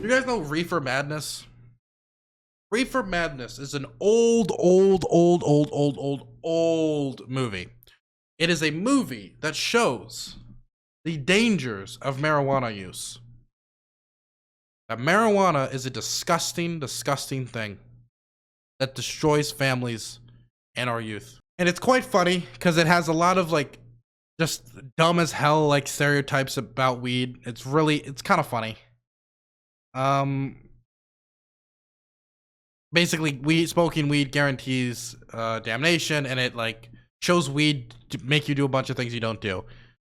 You guys know Reefer Madness? Reefer Madness is an old movie. It is a movie that shows the dangers of marijuana use. That marijuana is a disgusting, disgusting thing that destroys families and our youth. And it's quite funny because it has a lot of like just dumb as hell like stereotypes about weed. It's kind of funny. Basically, smoking weed guarantees damnation, and it like shows weed to make you do a bunch of things you don't do.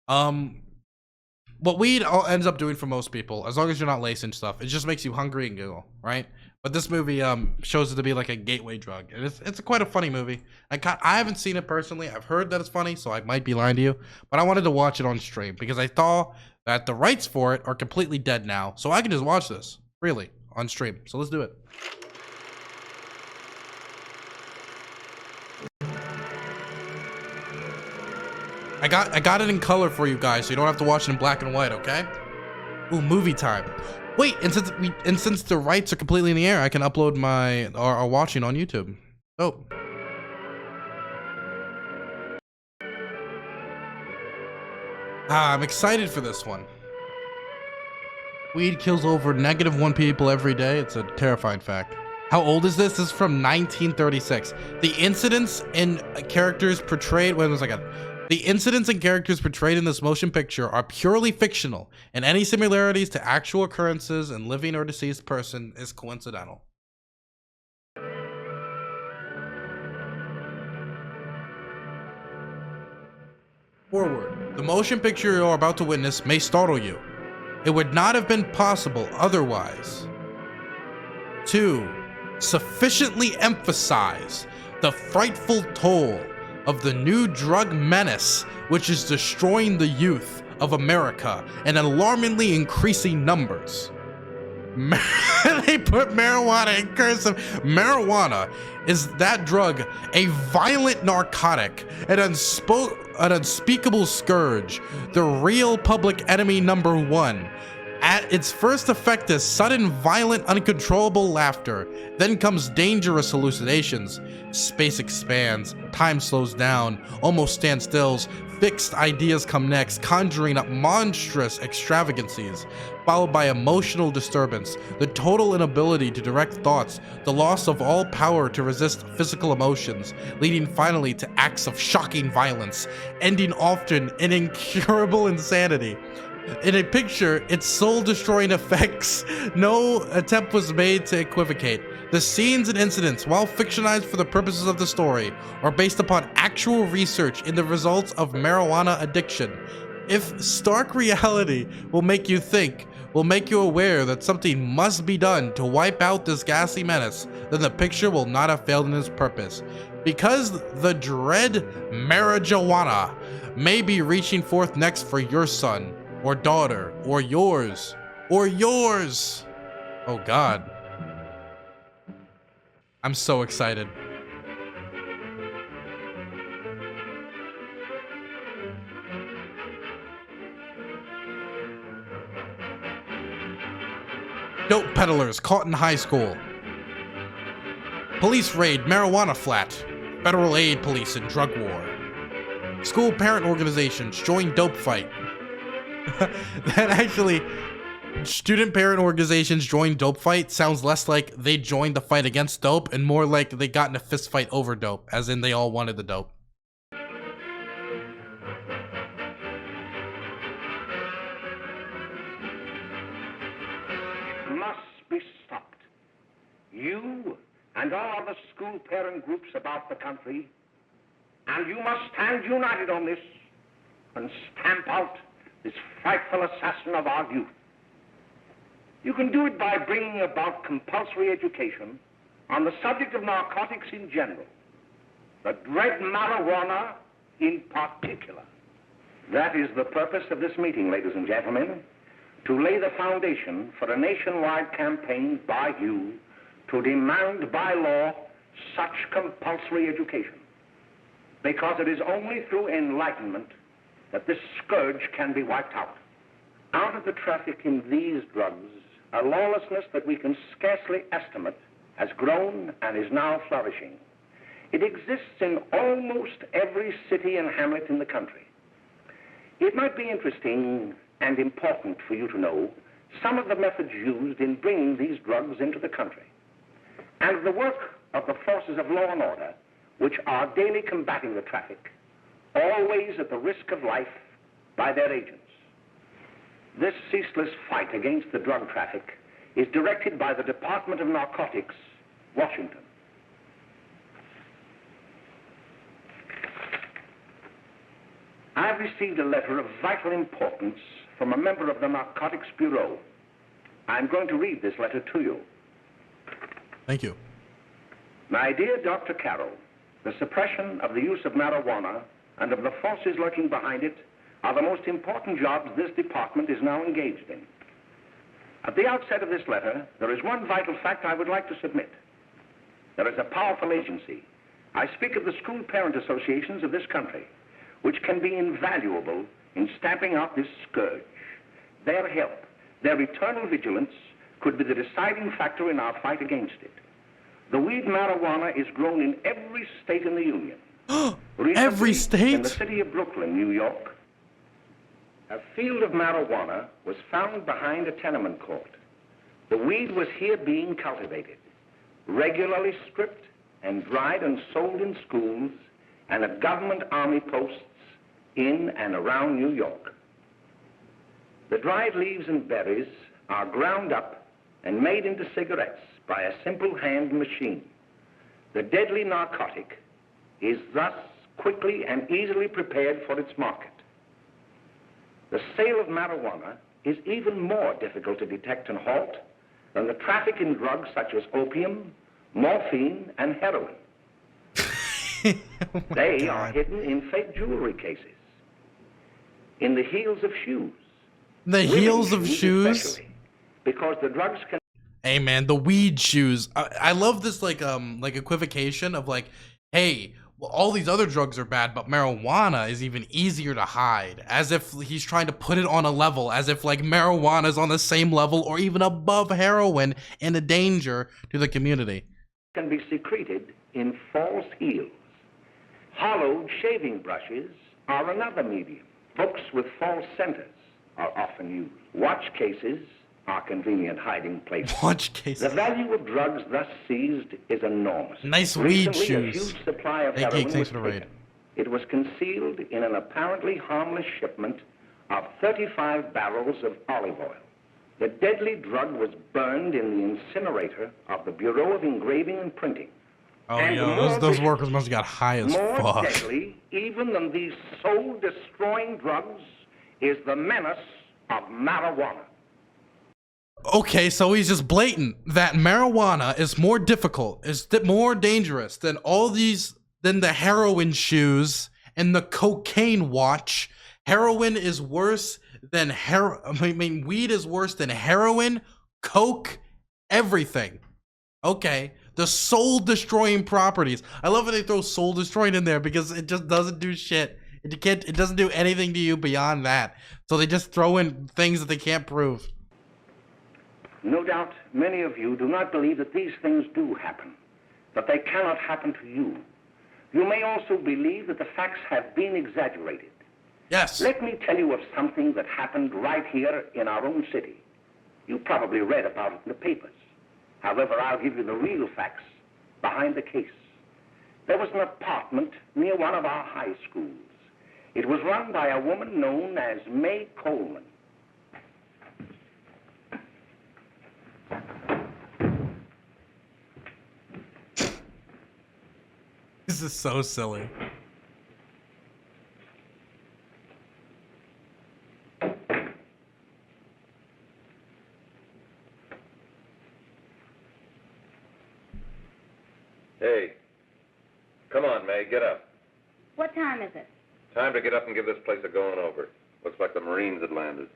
What weed ends up doing for most people, as long as you're not lacing stuff, it just makes you hungry and giggle, right? But this movie shows it to be like a gateway drug, and it's quite a funny movie. I haven't seen it personally. I've heard that it's funny, so I might be lying to you, but I wanted to watch it on stream because I thought that the rights for it are completely dead now, so I can just watch this freely on stream. So let's do it. I got it in color for you guys, so you don't have to watch it in black and white, okay? Ooh, movie time. Wait, and since the rights are completely in the air, I can upload our watching on YouTube. Oh. I'm excited for this one. Weed kills over -1 people every day. It's a terrifying fact. How old is this? This is from 1936. The incidents and characters portrayed. Wait a second. The incidents and characters portrayed in this motion picture are purely fictional, and any similarities to actual occurrences in living or deceased person is coincidental. Forward. The motion picture you are about to witness may startle you. It would not have been possible otherwise. 2. Sufficiently emphasize the frightful toll of the new drug menace, which is destroying the youth of America in alarmingly increasing numbers. They put marijuana in cursive. Marijuana is that drug, a violent narcotic, an unspeakable scourge, the real public enemy #1. At its first effect is sudden, violent, uncontrollable laughter. Then comes dangerous hallucinations. Space expands, time slows down, almost stands still. Fixed ideas come next, conjuring up monstrous extravagancies, followed by emotional disturbance, the total inability to direct thoughts, the loss of all power to resist physical emotions, leading finally to acts of shocking violence, ending often in incurable insanity. In a picture, its soul-destroying effects, no attempt was made to equivocate. The scenes and incidents, while fictionalized for the purposes of the story, are based upon actual research in the results of marijuana addiction. If stark reality will make you think, will make you aware that something must be done to wipe out this ghastly menace, then the picture will not have failed in its purpose. Because the dread marijuana may be reaching forth next for your son, or daughter, or yours. Oh God. I'm so excited. Dope peddlers caught in high school. Police raid marijuana flat. Federal aid police in drug war. School parent organizations join dope fight. That actually, student parent organizations join dope fight sounds less like they joined the fight against dope and more like they got in a fist fight over dope, as in they all wanted the dope. Must be stopped. You and all other school parent groups about the country, and you must stand united on this and stamp out this frightful assassin of our youth. You can do it by bringing about compulsory education on the subject of narcotics in general, the dread marijuana in particular. That is the purpose of this meeting, ladies and gentlemen, to lay the foundation for a nationwide campaign by you to demand by law such compulsory education. Because it is only through enlightenment that this scourge can be wiped out. Out of the traffic in these drugs, a lawlessness that we can scarcely estimate has grown and is now flourishing. It exists in almost every city and hamlet in the country. It might be interesting and important for you to know some of the methods used in bringing these drugs into the country, and the work of the forces of law and order, which are daily combating the traffic, always at the risk of life by their agents. This ceaseless fight against the drug traffic is directed by the Department of Narcotics, Washington. I've received a letter of vital importance from a member of the Narcotics Bureau. I'm going to read this letter to you. Thank you. My dear Dr. Carroll, the suppression of the use of marijuana and of the forces lurking behind it are the most important jobs this department is now engaged in. At the outset of this letter, there is one vital fact I would like to submit. There is a powerful agency. I speak of the school parent associations of this country, which can be invaluable in stamping out this scourge. Their help, their eternal vigilance, could be the deciding factor in our fight against it. The weed marijuana is grown in every state in the Union. Every state? In the city of Brooklyn, New York, a field of marijuana was found behind a tenement court. The weed was here being cultivated, regularly stripped and dried and sold in schools and at government army posts in and around New York. The dried leaves and berries are ground up and made into cigarettes by a simple hand machine. The deadly narcotic is thus quickly and easily prepared for its market. The sale of marijuana is even more difficult to detect and halt than the traffic in drugs such as opium, morphine, and heroin. They are hidden in fake jewelry cases, in the heels of shoes. The heels of shoes? Especially, because the drugs can... Hey man, the weed shoes. I love this like equivocation of like, hey, well, all these other drugs are bad, but marijuana is even easier to hide. As if he's trying to put it on a level, as if like marijuana is on the same level or even above heroin and a danger to the community. Can be secreted in false heels. Hollowed shaving brushes are another medium. Books with false centers are often used. Watch cases are convenient hiding places. Watch cases. The value of drugs thus seized is enormous. Nice weed Recently, shoes. A huge supply of Hey, heroin thanks was for the raid. taken. It was concealed in an apparently harmless shipment of 35 barrels of olive oil. The deadly drug was burned in the incinerator of the Bureau of Engraving and Printing. Oh, And yo, those workers must have got high as more fuck. deadly, even than these soul-destroying drugs, is the menace of marijuana. Okay, so he's just blatant that marijuana is more difficult, is more dangerous than all these, than the heroin shoes and the cocaine watch. Heroin is worse than weed is worse than heroin, coke, everything. Okay, the soul-destroying properties. I love when they throw soul-destroying in there because it just doesn't do shit. It doesn't do anything to you beyond that. So they just throw in things that they can't prove. No doubt many of you do not believe that these things do happen, that they cannot happen to you. You may also believe that the facts have been exaggerated. Yes. Let me tell you of something that happened right here in our own city. You probably read about it in the papers. However, I'll give you the real facts behind the case. There was an apartment near one of our high schools. It was run by a woman known as May Coleman. This is so silly. Hey, come on, May, get up. What time is it? Time to get up and give this place a going over. Looks like the Marines had landed.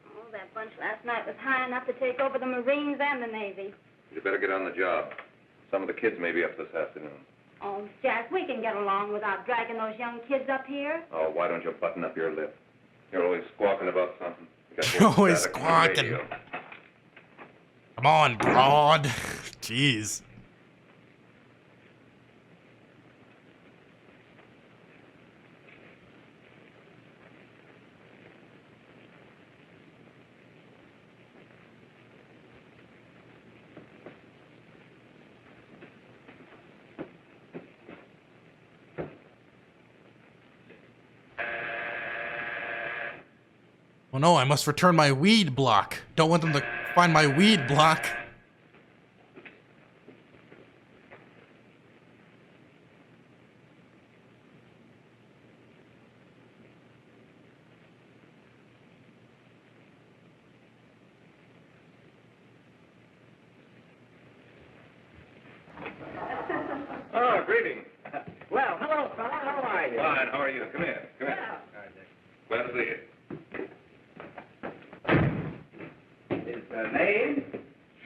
Oh, that bunch last night was high enough to take over the Marines and the Navy. You better get on the job. Some of the kids may be up this afternoon. Oh, Jack, we can get along without dragging those young kids up here. Oh, why don't you button up your lip? You're always squawking about something. You got You're more always static on the squawking. radio. Come on, broad. Jeez. Oh no, I must return my weed block. Don't want them to find my weed block. Oh, greetings. Well, hello, fella. How are you? Fine, how are you? Come here. Come here. Glad to see you. Is the name?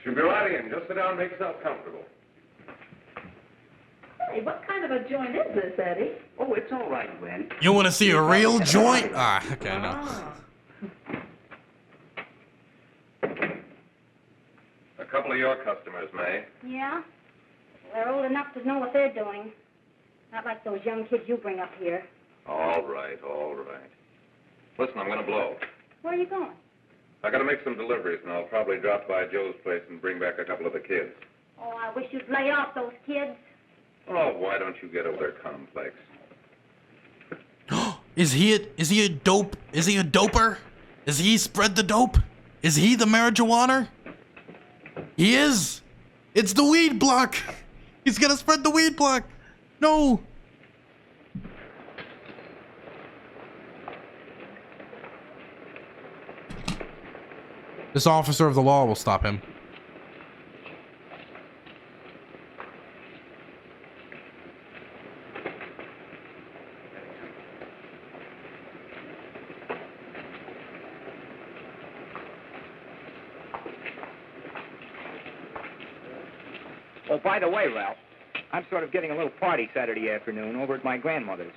Should be right in. Just sit down and make yourself comfortable. Hey, what kind of a joint is this, Eddie? Oh, it's all right, Gwen. You want to see a real joint? Ah, okay, no. A couple of your customers, May. Yeah? They're old enough to know what they're doing. Not like those young kids you bring up here. All right, all right. Listen, I'm going to blow. Where are you going? I got to make some deliveries, and I'll probably drop by Joe's place and bring back a couple of the kids. Oh, I wish you'd lay off those kids. Oh, why don't you get over their complex? Is he a dope? Is he a doper? Does he spread the dope? Is he the marijuana? He is. It's the weed block. He's gonna spread the weed block. No. This officer of the law will stop him. Oh, by the way, Ralph, I'm sort of getting a little party Saturday afternoon over at my grandmother's.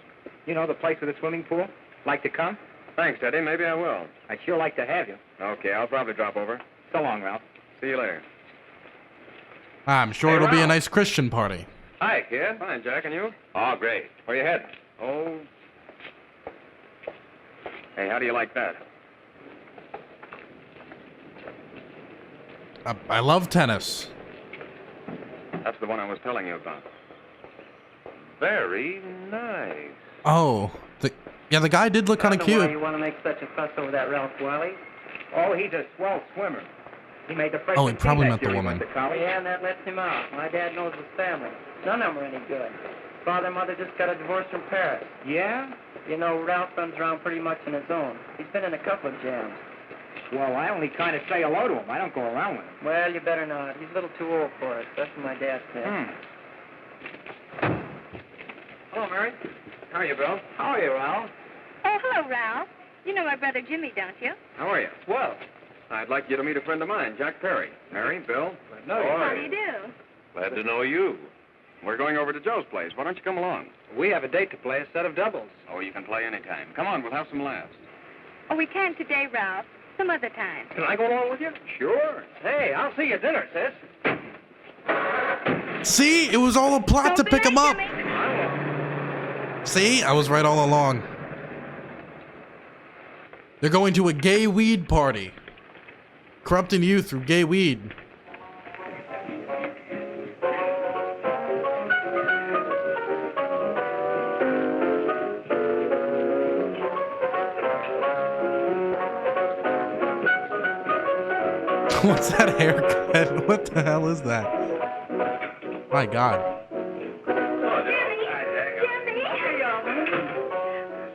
You know, the place with the swimming pool? Like to come? Thanks, Eddie. Maybe I will. I'd sure like to have you. Okay, I'll probably drop over. So long, Ralph. See you later. I'm sure Hey, it'll be a Ralph. nice Christian party. Hi, kid. Fine, Jack, and you? Oh, great. Where you heading? Oh. Hey, how do you like that? I love tennis. That's the one I was telling you about. Very nice. Oh, the guy did look kind of Why cute. you want to make such a fuss over that Ralph Wiley? Oh, he's a swell swimmer. He made the Oh, he probably team meant that the year he woman. went to college. Yeah, and that lets him out. My dad knows his family. None of them are any good. Father and mother just got a divorce from Paris. Yeah? You know, Ralph runs around pretty much on his own. He's been in a couple of jams. Well, I only kind of say hello to him. I don't go around with him. Well, you better not. He's a little too old for it. That's what my dad said. Hello, Mary. How are you, Bill? How are you, Ralph? Oh, hello, Ralph. You know my brother Jimmy, don't you? How are you? Well, I'd like you to meet a friend of mine, Jack Perry. Mary, Bill. no, How do you do? Glad to know you. We're going over to Joe's place. Why don't you come along? we have a date to play, a set of doubles. Oh, you can play anytime. Come on, we'll have some laughs. Oh, we can't today, Ralph. Some other time. Can I go along with you? Sure. Hey, I'll see you at dinner, sis. See, it was all a plot to Don't be pick him late, up. Jimmy. See, I was right all along. They're going to a gay weed party. Corrupting youth through gay weed. What's that haircut? What the hell is that? My God.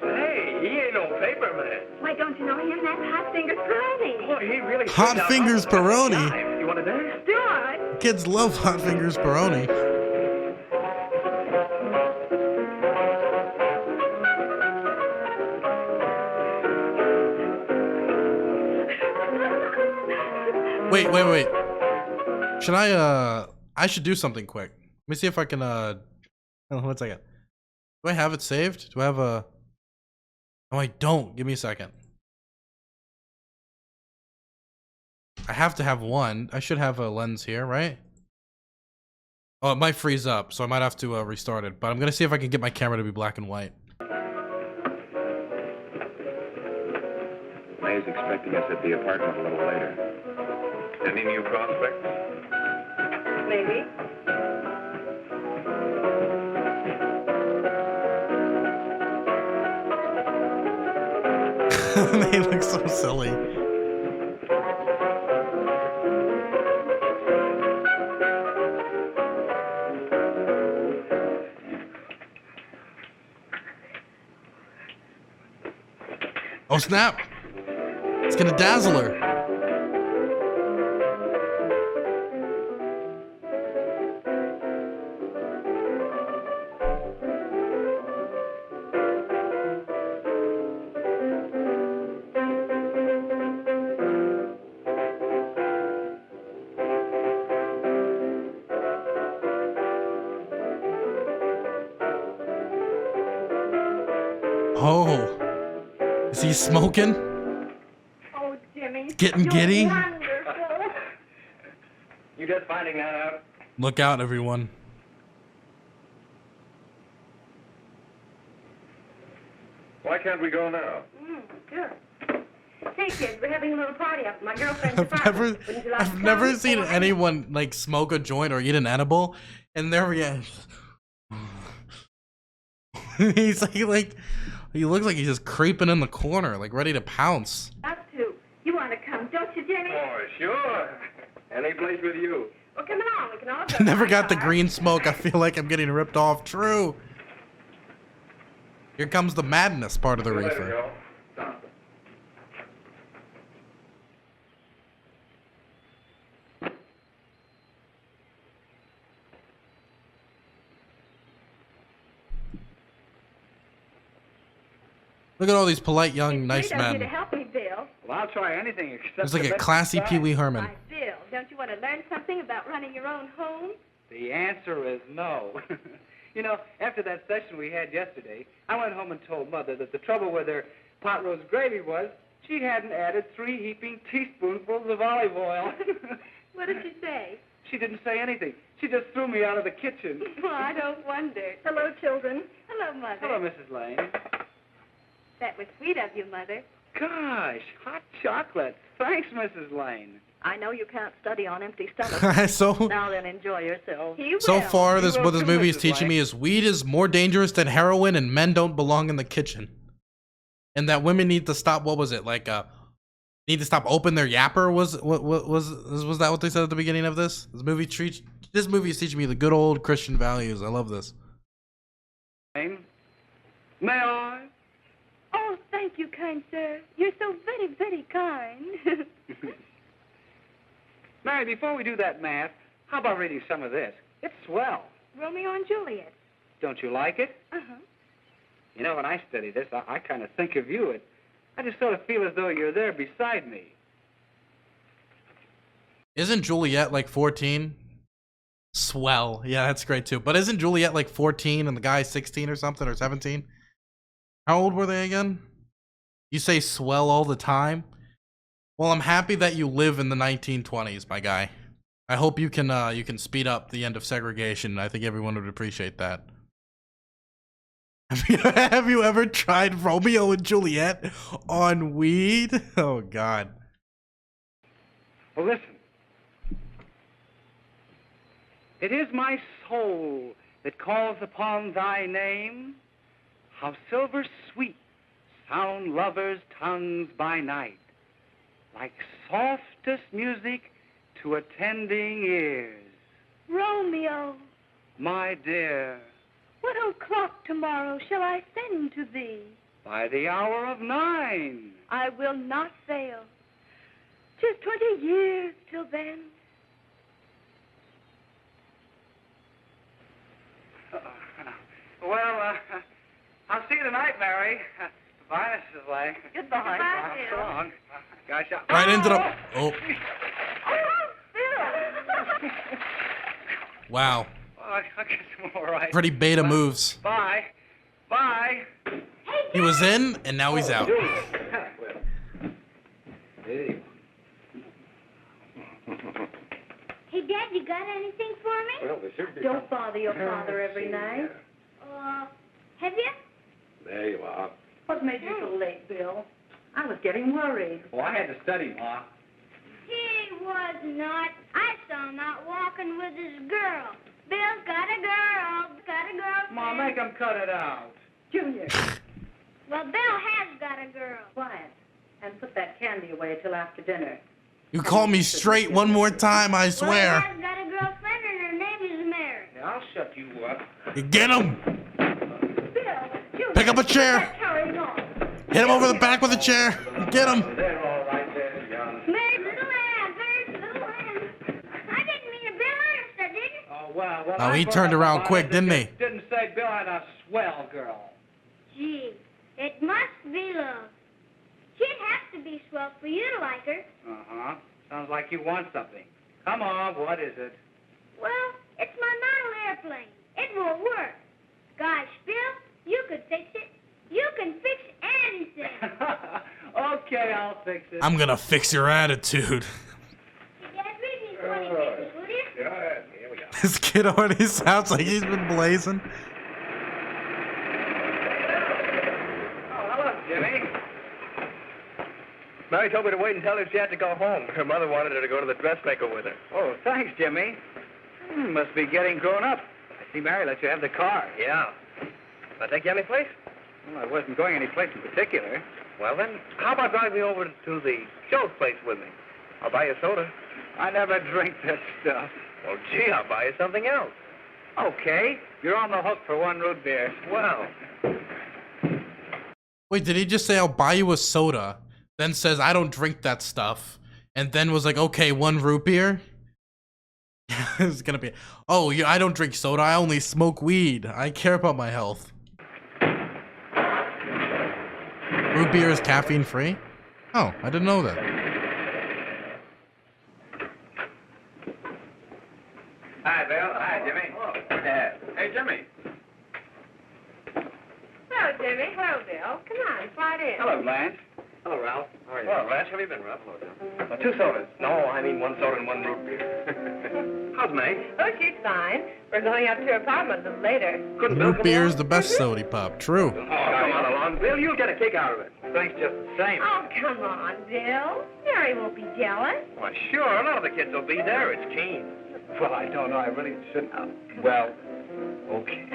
Hey, he ain't no paper man. Why, don't you know him? That's Hot Fingers Peroni. Boy, he really Hot Fingers Peroni. You want to dance? Do I? Kids love Hot Fingers Peroni. Wait. Should I should do something quick. Let me see if I can, hold on 1 second. Do I have it saved? Do I have a... Oh, I don't. Give me a second. I have to have one. I should have a lens here, right? Oh, it might freeze up, so I might have to restart it. But I'm gonna see if I can get my camera to be black and white. May's expecting us at the apartment a little later. Any new prospects? Maybe. They look so silly. Oh snap! It's gonna dazzle her. Oh, is he smoking? Oh, Jimmy. Getting giddy? Wonderful. You just finding that out? Look out, everyone. Why can't we go now? Sure. Say, kids, we're having a little party up at my girlfriend's I've apartment. never, Wouldn't you like I've to never come? seen Oh, anyone like smoke a joint or eat an edible, and there he is. He's like, he looks like he's just creeping in the corner, like ready to pounce. Us too. You want to come, don't you, Jimmy? Oh, sure. Any place with you. Well, come along. We can all go. I never to got the car. green smoke. I feel like I'm getting ripped off. True. Here comes the madness part of the See you later, reefer. Joe. Look at all these polite, young, nice Sweet of you to men. help me, Bill. Well, I'll try anything except. There's like to a let classy you Pee try. Wee Herman. Why, Bill, don't you want to learn something about running your own home? The answer is no. You know, after that session we had yesterday, I went home and told Mother that the trouble with her pot roast gravy was she hadn't added 3 heaping teaspoonfuls of olive oil. What did she say? She didn't say anything. She just threw me out of the kitchen. Well, I don't wonder. Hello, children. Hello, Mother. Hello, Mrs. Lane. That was sweet of you, Mother. Gosh, hot chocolate. Thanks, Mrs. Lane. I know you can't study on empty stomachs. so Now then, enjoy yourself. He so will. far, You what will this too, movie is Mrs. teaching me Lane. is weed is more dangerous than heroin, and men don't belong in the kitchen, and that women need to stop. What was it like? Need to stop open their yapper. Was that what they said at the beginning of this? This movie is teaching me the good old Christian values. I love this. Lane, may I? Oh, thank you, kind sir. You're so very, very kind. Mary, before we do that math, how about reading some of this? It's swell. Romeo and Juliet. Don't you like it? Uh-huh. You know, when I study this, I kind of think of you. I just sort of feel as though you're there beside me. Isn't Juliet like 14? Swell. Yeah, that's great too. But isn't Juliet like 14 and the guy 16 or something, or 17? How old were they again? You say swell all the time? Well, I'm happy that you live in the 1920s, my guy. I hope you can speed up the end of segregation. I think everyone would appreciate that. Have you ever tried Romeo and Juliet on weed? Oh God. Well, listen. It is my soul that calls upon thy name. How silver sweet sound lovers' tongues by night, like softest music to attending ears. Romeo, My dear, what o'clock tomorrow shall I send to thee? by the hour of 9. I will not fail. 'Tis 20 years till then. Well, I'll see you tonight, Mary. Goodbye, Mrs. Lane. Goodbye. Goodbye, So Bill. long. Gosh, Right into the. Oh, Bill! wow. I guess I'm all right. Pretty beta moves. Bye. Bye. He was in, and now he's out. Hey. Hey, Dad, you got anything for me? Well, there should be. Don't bother your father every night. Have you? There you are. What made you so late, Bill? I was getting worried. Well, I had to study, Ma. He was not. I saw him out walking with his girl. Bill's got a girl. Got a girl. Ma, make him cut it out. Junior, Well, Bill has got a girl. quiet. And put that candy away till after dinner. You call me straight one more time, I Well, he swear. has got a girlfriend, and her name is Mary. Yeah, I'll shut you up. You get him. Bill, Junior, Pick up a chair. that's carrying on. Hit him over the back with a chair. Get him. They're all right there, young. Mary's little lamb. Mary's little lamb. I didn't mean to Bill Ernest, I didn't. Oh, well, Oh, I he brought turned up around about quick, it. didn't he? Didn't say Bill had a swell girl. Gee, it must be love. She'd have to be swell for you to like her. Uh-huh. Sounds like you want something. Come on, what is it? Well, it's my model airplane. It won't work. Gosh, Bill, you could fix it. You can fix anything. Okay, I'll fix it. I'm gonna fix your attitude. Hey, Dad, read me 20 pages, will you? Go ahead. Here we go. This kid already sounds like he's been blazing. Oh, hello, Jimmy. Mary told me to wait and tell her she had to go home. Her mother wanted her to go to the dressmaker with her. Oh, thanks, Jimmy. Must be getting grown up. I see Mary let you have the car. Yeah. Can I take you any place? Well, I wasn't going any place in particular. Well, then, how about driving me over to the Joe's place with me? I'll buy you a soda. I never drink that stuff. Well, gee, I'll buy you something else. Okay, you're on the hook for one root beer. Well, Wait, did he just say I'll buy you a soda? Then says I don't drink that stuff, and then was like, okay, one root beer. It's gonna be, oh, yeah, I don't drink soda. I only smoke weed. I care about my health. Root beer is caffeine free? Oh, I didn't know that. Hi, Bill. Hi, Jimmy. Hey, Jimmy. Hello, Jimmy. Hello, Bill. Come on, slide in. Hello, Blanche. hello, Ralph. How are you? Well, Ralph, how have you been, Ralph? Hello, John. 2 sodas. No, I mean 1 soda and 1 root beer. How's May? Oh, she's fine. We're going up to her apartment a little later. Couldn't Bill Root come beer along? is the best sody pop. True. Oh, come on along, Bill. You'll get a kick out of it. Thanks just the same. Oh, come on, Bill. Mary won't be jealous. Why, sure. None of the kids will be there. It's Keen. Well, I don't know. I really shouldn't. Well, okay.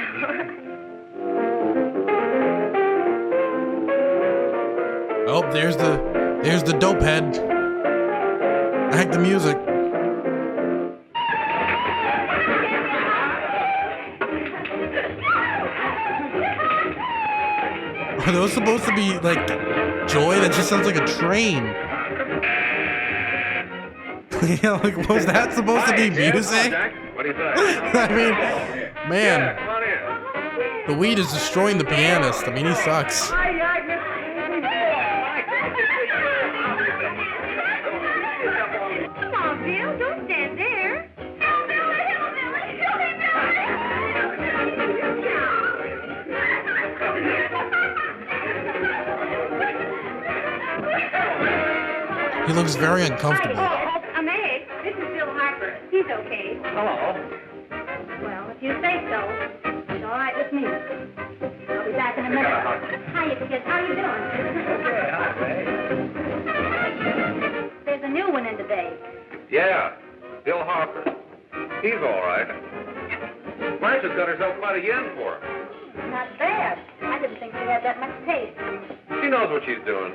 Oh, there's the dope head. I like the music. Are those supposed to be like joy? That just sounds like a train. Yeah, like, was that supposed to be music? What do you say? I mean, Yeah, man, come on in. the weed is destroying the pianist. I mean, he sucks. Come on, Bill, don't stand there. He looks very uncomfortable. May. This is Bill Harper. He's okay. Hello. Well, if you say so, it's all right with me. I'll be back in a minute. Hiya, kids. How you doing? Okay, hi, Ray. There's a new one in today. Yeah, Bill Harper. He's all right. Blanche has got herself quite a yen for him. Not bad. I didn't think she had that much taste. She knows what she's doing.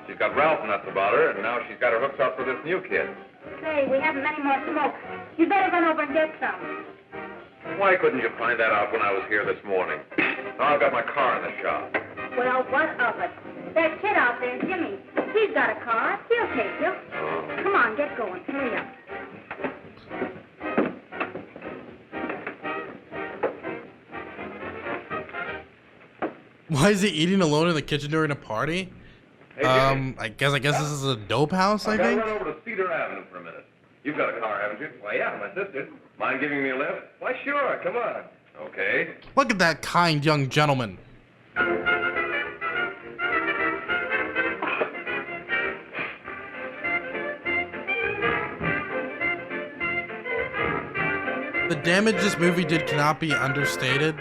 She's got Ralph nuts about her, and now she's got her hooks up for this new kid. Say, we haven't many more smoke. You better run over and get some. Why couldn't you find that out when I was here this morning? Now I've got my car in the shop. Well, what of it? That kid out there, Jimmy. He's got a car. He'll take you. Come on, get going. Hurry up. Why is he eating alone in the kitchen during a party? Hey, Jimmy. I guess this is a dope house, I I've got to think. run over to Cedar Avenue for a minute. You've got a car, haven't you? Why, yeah, my sister. Mind giving me a lift? Why, sure. Come on. Okay. Look at that kind young gentleman. The damage this movie did cannot be understated.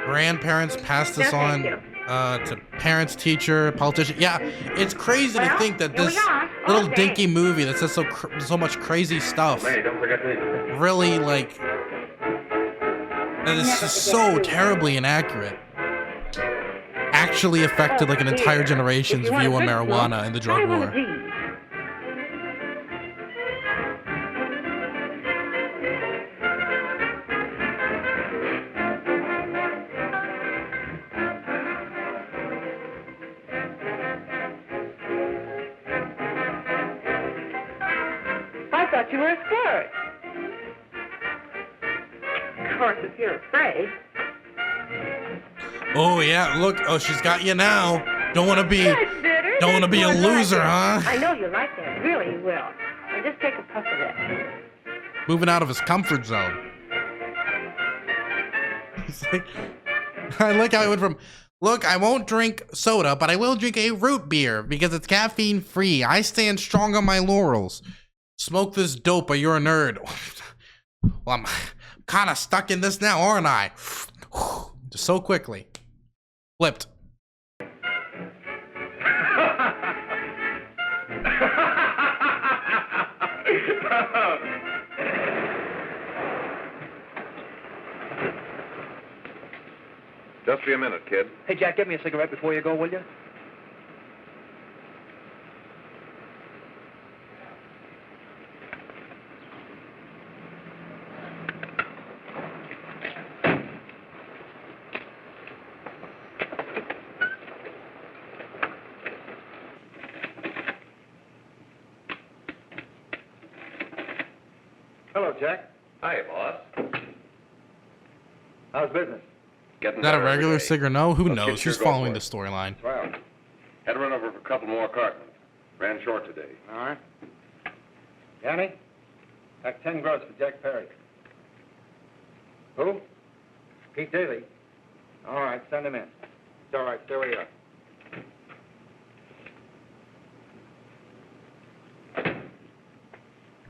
Grandparents passed this on to parents, teacher, politician. Yeah, it's crazy to think that this little dinky movie that says so much crazy stuff really, like, that is just so terribly inaccurate, actually affected like an entire generation's view on marijuana and the drug war. I thought you were a squirt. Of course, if you're afraid. Oh yeah, look. Oh, she's got you now. Don't want to be a loser, huh? I know you like that. Really, you will. Now just take a puff of that. Moving out of his comfort zone. He's like, I like how he went from, look, I won't drink soda, but I will drink a root beer because it's caffeine free. I stand strong on my laurels. Smoke this dope or you're a nerd. Well, I'm kind of stuck in this now, aren't I? Just so quickly. Flipped. Just be a minute, kid. Hey, Jack, get me a cigarette before you go, will you? Hello, Jack. Hi, boss. How's business? Getting Is that a better every regular day. cig or no? Who Let's knows? get your Who's go following for the it. storyline? Well, Had to run over for a couple more cartons. Ran short today. all right. Yanni, pack 10 gross for Jack Perry. Who? Pete Daly. All right, send him in. It's all right, stay where you are.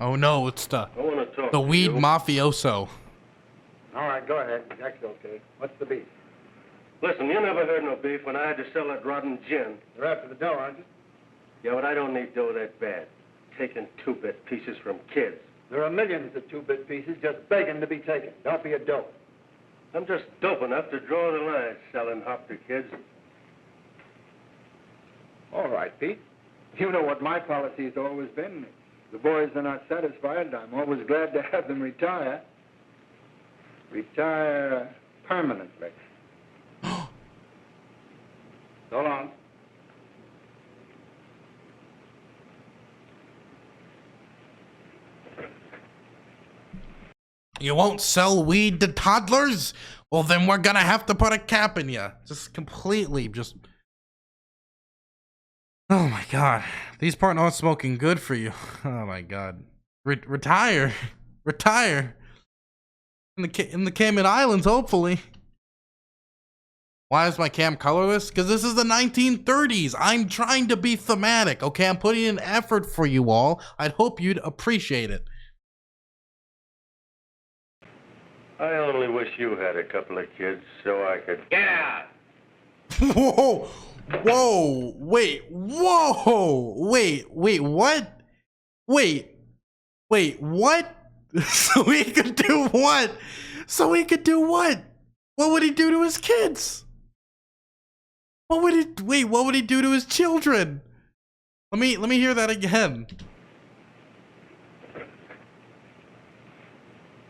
Oh no, it's the I want to talk the to weed you. mafioso. All right, go ahead. Jack's okay. What's the beef? Listen, you never heard no beef when I had to sell that rotten gin. You're after the dough, aren't you? Yeah, but I don't need dough that bad. Taking two-bit pieces from kids. There are millions of two-bit pieces just begging to be taken. Don't be a dope. I'm just dope enough to draw the line selling hop to kids. All right, Pete. You know what my policy has always been. If the boys are not satisfied, I'm always glad to have them retire. Retire permanently. So long. You won't sell weed to toddlers? Well, then we're gonna have to put a cap in you. Just completely, just. Oh my god. These part not smoking good for you. Oh my god. Retire. Retire. In the Cayman Islands, hopefully. Why is my cam colorless? Because this is the 1930s. I'm trying to be thematic, okay? I'm putting in effort for you all. I'd hope you'd appreciate it. I only wish you had a couple of kids so I could get out. Whoa! Whoa! Wait! Whoa! Wait! What? Wait! What? So he could do what? So he could do what? What would he do to his kids? What would he do to his children? Let me hear that again.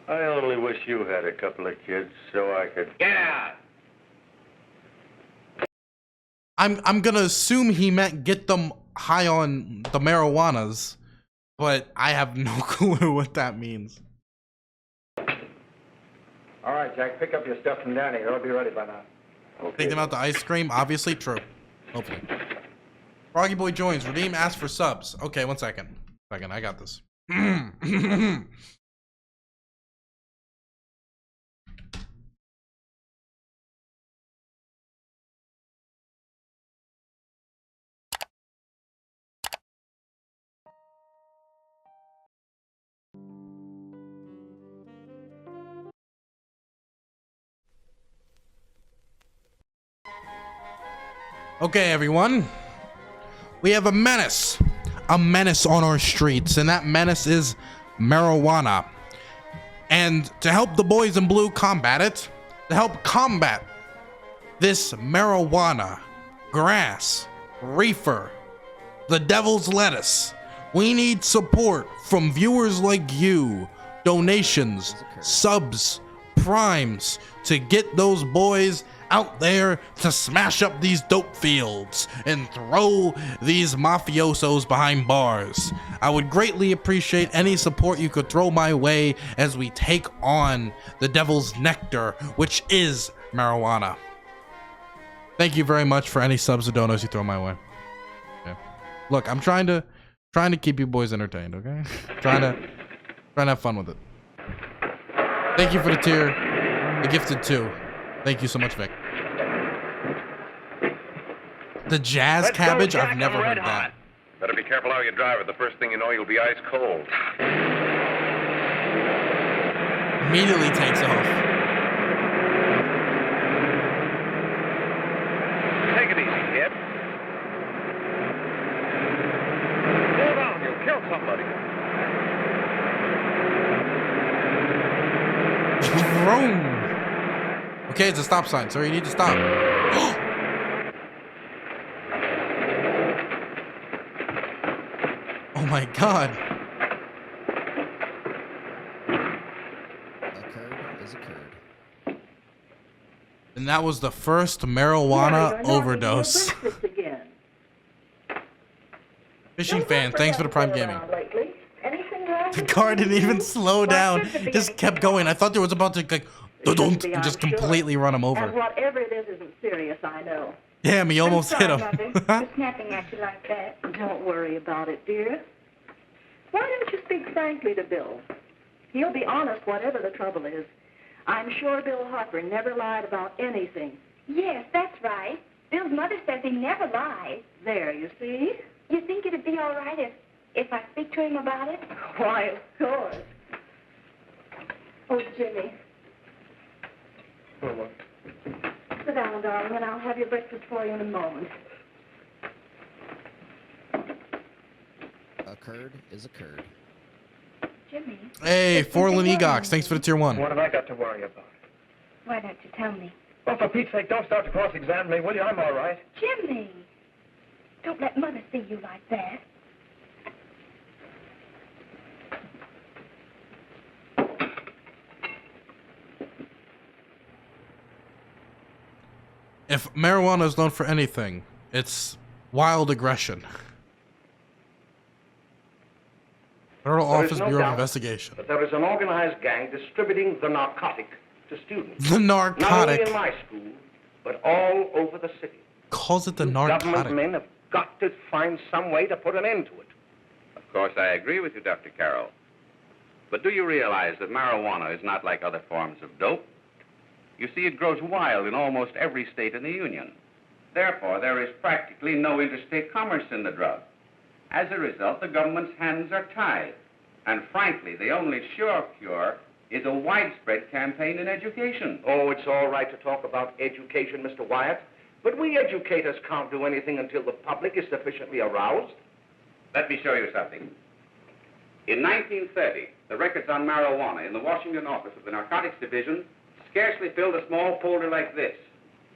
I only wish you had a couple of kids so I could get out. I'm gonna assume he meant get them high on the marijuanas, but I have no clue what that means. All right, Jack, pick up your stuff from Danny. It'll be ready by now. Okay. Take them out to ice cream, obviously true. Hopefully. Froggy Boy joins. Redeem ask for subs. Okay, 1 second. I got this. Okay, everyone. We have a menace on our streets, and that menace is marijuana. And to help the boys in blue combat it, to help combat this marijuana, grass, reefer, the devil's lettuce, we need support from viewers like you, donations, subs, primes, to get those boys out there to smash up these dope fields and throw these mafiosos behind bars. I would greatly appreciate any support you could throw my way as we take on the devil's nectar, which is marijuana. Thank you very much for any subs or donos you throw my way. Okay. Look, I'm trying to keep you boys entertained, okay? trying to have fun with it. Thank you for the tier, the gifted 2. Thank you so much, Vic. The jazz cabbage? I've never heard that. Better be careful how you drive it. The first thing you know, you'll be ice cold. Immediately takes off. Take it easy, kid. Slow down, you'll kill somebody. Vroom. Okay, it's a stop sign, sir. You need to stop. Oh my god. Occurred is occurred. And that was the first marijuana overdose. Fishing fan, thanks for the Prime Gaming. The car didn't even slow down. Just kept going. I thought there was about to like and just completely run him over. And whatever it is isn't serious, I know. Damn, he almost hit him. For snapping at you like that. Don't worry about it, dear. Why don't you speak frankly to Bill? He'll be honest whatever the trouble is. I'm sure Bill Harper never lied about anything. Yes, that's right. Bill's mother says he never lies. There, you see? You think it'd be all right if I speak to him about it? Why, of course. Oh, Jimmy. Oh, what? Sit down, darling, and I'll have your breakfast for you in a moment. Occurred is occurred. Jimmy. Hey, Forlin Egox, thanks for the tier 1. What have I got to worry about? Why don't you tell me? Well, for Pete's sake, don't start to cross-examine me, will you? I'm all right. Jimmy! Don't let Mother see you like that. If marijuana is known for anything, it's wild aggression. Federal Office Bureau of Investigation. But there is an organized gang distributing the narcotic to students. The Not narcotic. only in my school, but all over the city. Calls it the Government narcotic. men have got to find some way to put an end to it. Of course, I agree with you, Dr. Carroll. But do you realize that marijuana is not like other forms of dope? You see, it grows wild in almost every state in the Union. Therefore, there is practically no interstate commerce in the drug. As a result, the government's hands are tied. And frankly, the only sure cure is a widespread campaign in education. Oh, it's all right to talk about education, Mr. Wyatt, but we educators can't do anything until the public is sufficiently aroused. Let me show you something. In 1930, the records on marijuana in the Washington office of the Narcotics Division scarcely filled a small folder like this.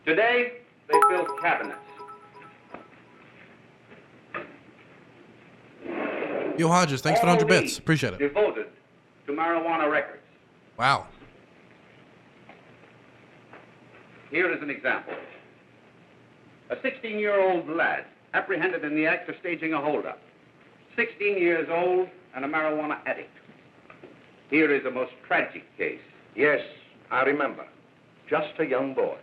Today, they fill cabinets. Yo, Hodges, thanks for the 100 bits. Appreciate it. Devoted to marijuana records. Wow. Here is an example. A 16-year-old lad apprehended in the act of staging a holdup. 16 years old and a marijuana addict. Here is a most tragic case. Yes, I remember. Just a young boy.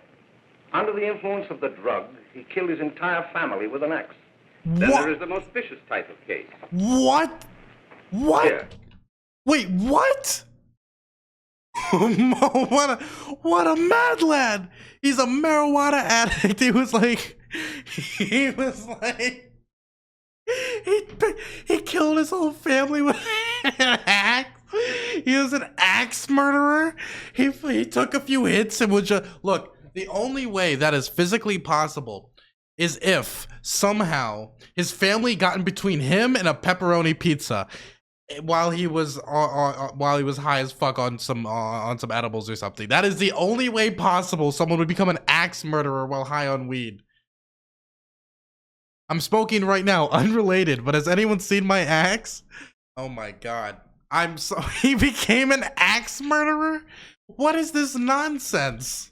Under the influence of the drug, he killed his entire family with an axe. Then What? there is the most vicious type of case. What? What? Here. Wait, what? what a mad lad. He's a marijuana addict. He was like, he killed his whole family with an axe. He was an axe murderer. He took a few hits and would just, look, the only way that is physically possible is if somehow his family got in between him and a pepperoni pizza while he was high as fuck on some edibles or something. That is the only way possible someone would become an axe murderer while high on weed. I'm smoking right now, unrelated, but has anyone seen my axe? Oh my god. He became an axe murderer? What is this nonsense?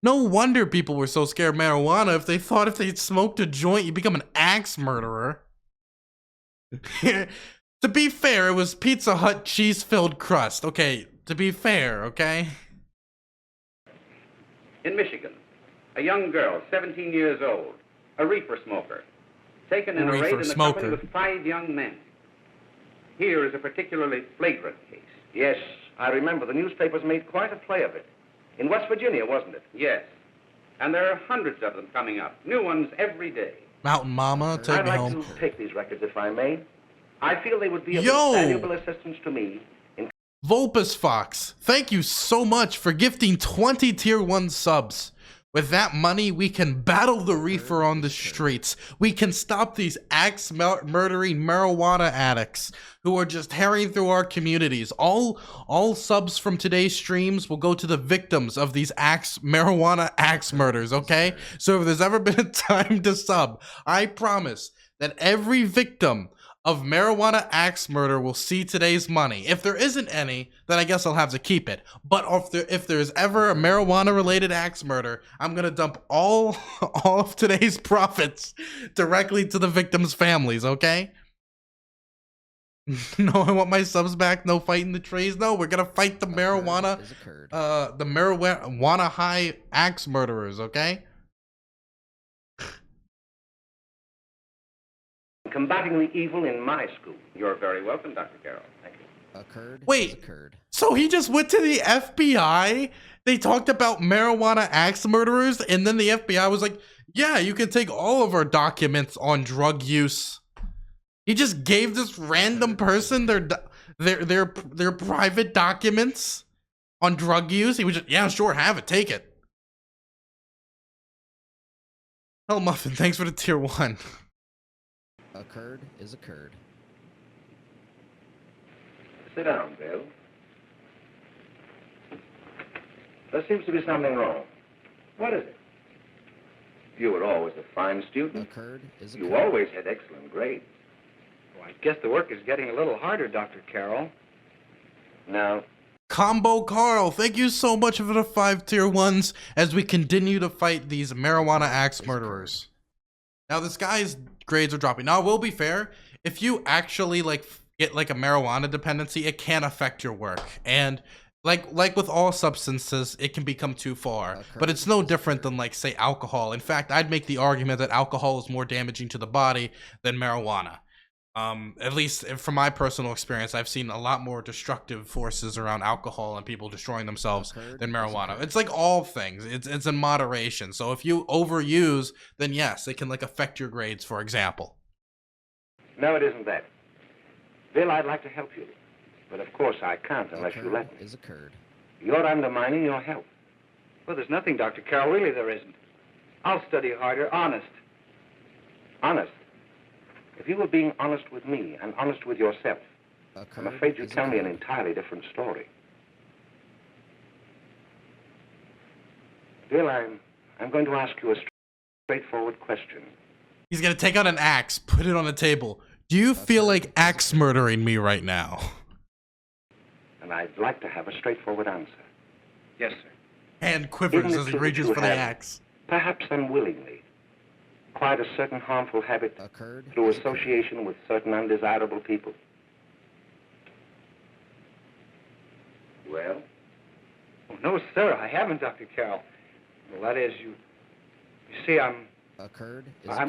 No wonder people were so scared of marijuana if they thought if they smoked a joint, you become an axe murderer. To be fair, it was Pizza Hut cheese-filled crust. Okay, to be fair, okay? In Michigan, a young girl, 17 years old, a reefer smoker, taken in a raid in the company with 5 young men. Here is a particularly flagrant case. Yes, I remember. The newspapers made quite a play of it. In West Virginia, wasn't it? Yes. And there are hundreds of them coming up. New ones every day. Mountain Mama, take me home. I'd like to take these records if I may. I feel they would be of valuable assistance to me. Vulpus Fox, thank you so much for gifting 20 tier 1 subs. With that money, we can battle the reefer on the streets. We can stop these axe murdering marijuana addicts who are just herring through our communities. All subs from today's streams will go to the victims of these marijuana axe murders, okay? So if there's ever been a time to sub, I promise that every victim of marijuana axe murder will see today's money. If there isn't any, then I guess I'll have to keep it. But if there's ever a marijuana related axe murder, I'm gonna dump all of today's profits directly to the victims' families, okay? No, I want my subs back. No fighting the trees. No, we're gonna fight the marijuana high axe murderers, okay? Combating the evil in my school. You're very welcome, Dr. Carroll. Thank you. Wait, so he just went to the FBI? They talked about marijuana axe murderers, and then the FBI was like, yeah, you can take all of our documents on drug use. He just gave this random person their private documents on drug use. He was just, yeah, sure, have it, take it. Hell Muffin, thanks for the tier 1. Occurred is occurred. Sit down, Bill. There seems to be something wrong. What is it? You were always a fine student. Occurred is occurred. You always had excellent grades. Well, I guess the work is getting a little harder, Dr. Carroll. Now, Combo Carl, thank you so much for the 5 tier 1s as we continue to fight these marijuana axe murderers. Now this guy's grades are dropping. Now, I will be fair, if you actually get a marijuana dependency, it can affect your work. And like with all substances, it can become too far. But it's no different than say alcohol. In fact, I'd make the argument that alcohol is more damaging to the body than marijuana. At least from my personal experience, I've seen a lot more destructive forces around alcohol and people destroying themselves than marijuana. It's like all things. It's in moderation. So if you overuse, then yes, it can affect your grades, for example. No, it isn't that. Bill, I'd like to help you. But of course I can't unless you let me. Is occurred. You're undermining your health. Well, there's nothing, Dr. Carroll. Really, there isn't. I'll study harder, honest. Honest? If you were being honest with me and honest with yourself, I'm afraid you'd tell me an entirely different story. Bill, I'm going to ask you a straightforward question. He's going to take out an axe, put it on the table. Do you feel like axe murdering me right now? And I'd like to have a straightforward answer. Yes, sir. Hand quivers as he reaches for the axe. Perhaps unwillingly, acquired a certain harmful habit through association with certain undesirable people. Well? Oh, no, sir, I haven't, Dr. Carroll. Well, that is, you see, I'm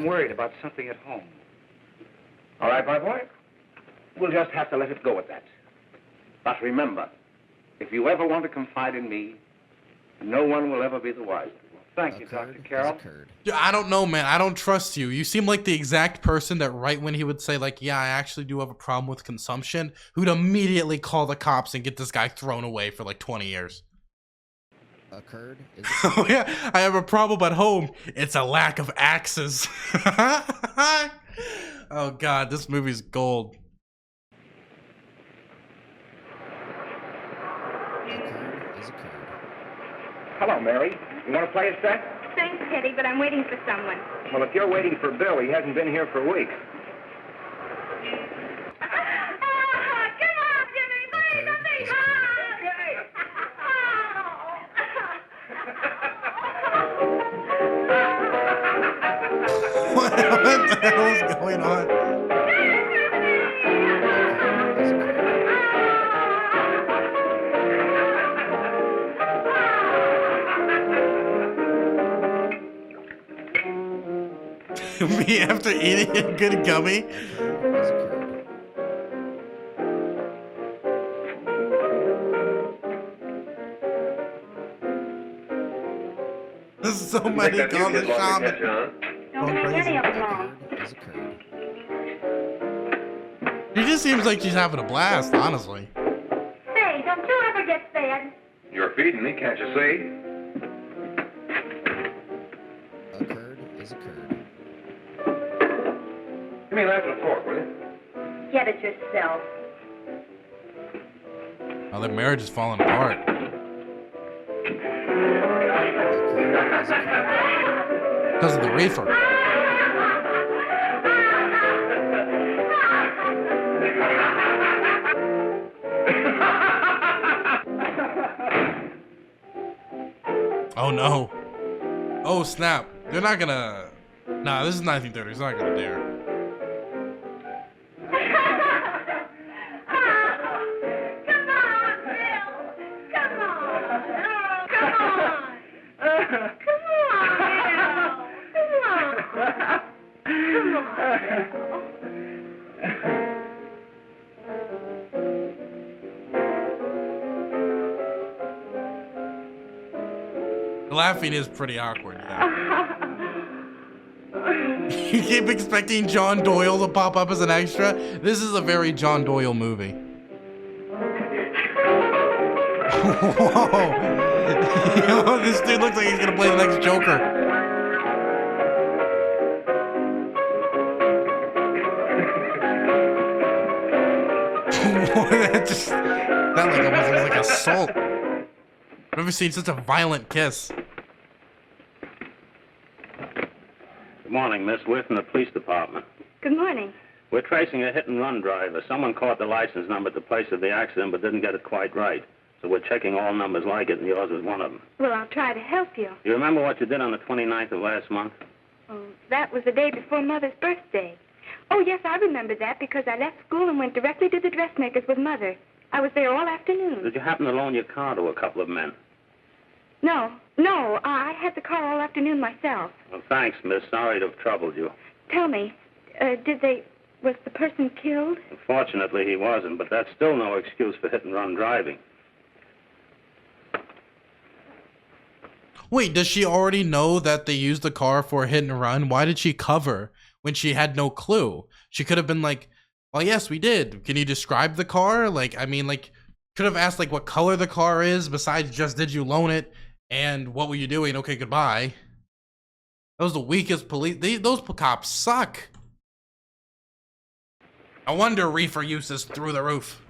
worried about something at home. All right, my boy. We'll just have to let it go at that. But remember, if you ever want to confide in me, no one will ever be the wiser. Thank you, Dr. Carroll. I don't know, man. I don't trust you. You seem like the exact person that right when he would say, yeah, I actually do have a problem with consumption, who'd immediately call the cops and get this guy thrown away for 20 years. Occurred is Oh yeah, I have a problem at home. It's a lack of axes. Oh god, this movie's gold. occurred is occurred. Hello, Mary. You want to play a set? Thanks, Teddy, but I'm waiting for someone. Well, if you're waiting for Bill, he hasn't been here for weeks. Come on, Jimmy, please, let me What the hell is going on? Me after eating a good gummy? Is occurred. There's so many called the shaman. Don't take any of them long. Occurred is occurred. She just seems like she's having a blast, honestly. Say, don't you ever get fed? You're feeding me, can't you see? Occurred is occurred. Give me a knife and a fork, will you? Get it yourself. Oh, their marriage is falling apart. Occurred is occurred. Because of the reefer. Oh no. Oh snap. They're not gonna. Nah, this is 1930. It's not gonna dare. Come on, Bill. Come on. Oh, come on. Come on, Bill. Come on. Come on, Bill. The laughing is pretty awkward, yeah. You keep expecting John Doyle to pop up as an extra? This is a very John Doyle movie. Whoa! Yo, this dude looks like he's gonna play the next Joker. That like almost looks like assault. I've never seen such a violent kiss. Good morning, Miss. We're from the police department. Good morning. We're tracing a hit-and-run driver. Someone caught the license number at the place of the accident but didn't get it quite right. So we're checking all numbers like it, and yours was one of them. Well, I'll try to help you. You remember what you did on the 29th of last month? Oh, that was the day before Mother's birthday. Oh, yes, I remember that because I left school and went directly to the dressmaker's with Mother. I was there all afternoon. Did you happen to loan your car to a couple of men? No, I had the car all afternoon myself. Well, thanks, Miss. Sorry to have troubled you. Tell me, was the person killed? Fortunately, he wasn't, but that's still no excuse for hit-and-run driving. Wait, does she already know that they used the car for a hit and run? Why did she cover when she had no clue? She could have been like, well, yes, we did. Can you describe the car? Like, I mean, like, could have asked, like, what color the car is besides just, did you loan it? And what were you doing? Okay, goodbye. That was the weakest police. Those cops suck. I wonder reefer use is through the roof.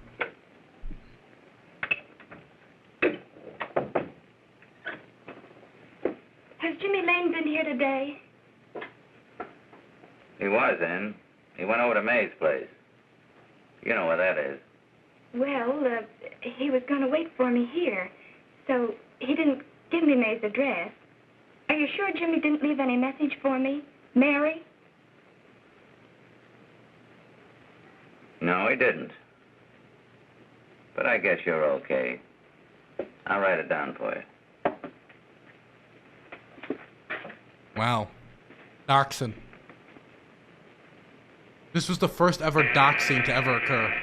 Has Jimmy Lane been here today? He was in. He went over to May's place. You know where that is. Well, he was going to wait for me here, so he didn't give me May's address. Are you sure Jimmy didn't leave any message for me? Mary? No, he didn't. But I guess you're okay. I'll write it down for you. Wow. Doxing. This was the first ever doxing to ever occur.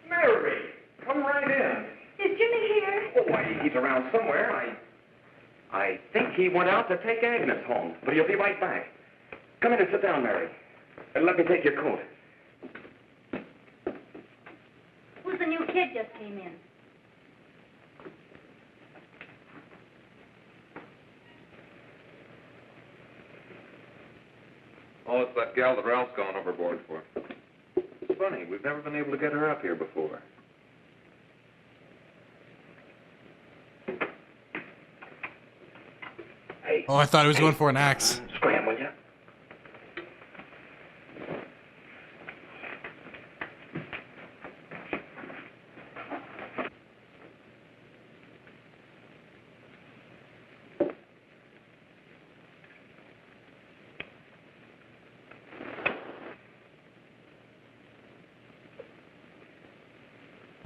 Mary, come right in. Is Jimmy here? Oh, why, he's around somewhere. I think he went out to take Agnes home, but he'll be right back. Come in and sit down, Mary. And let me take your coat. Who's the new kid just came in. Oh, it's that gal that Ralph's gone overboard for. It's funny, we've never been able to get her up here before. Hey. Oh, I thought he was going for an axe. Scram, will you?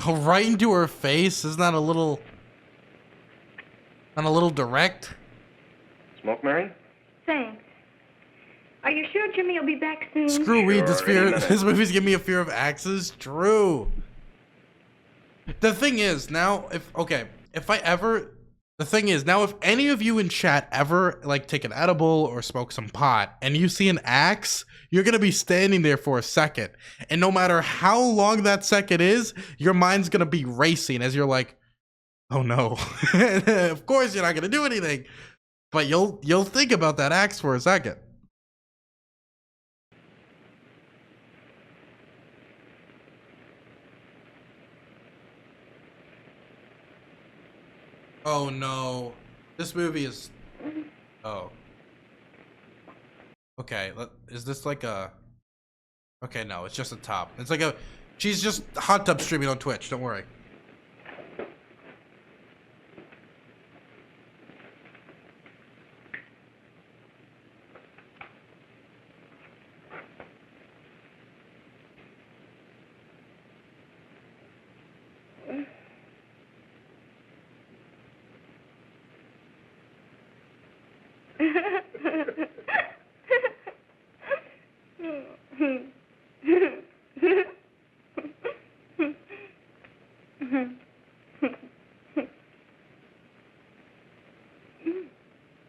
Oh, right into her face? Isn't that a little... not a little direct? Smoke, Mary? Thanks. Are you sure Jimmy will be back soon? Screw Reed, this Sure, fear... any minute. this movie's giving me a fear of axes? True. The thing is, now, if I ever... The thing is, now if any of you in chat ever, like, take an edible or smoke some pot, and you see an axe, you're gonna be standing there for a second. And no matter how long that second is, your mind's gonna be racing as you're like, oh no. Of course you're not gonna do anything. But you'll think about that axe for a second. Oh no. This movie is... Oh. Okay, is this like a... Okay, no, it's just a top. It's like a... She's just hot tub streaming on Twitch, don't worry.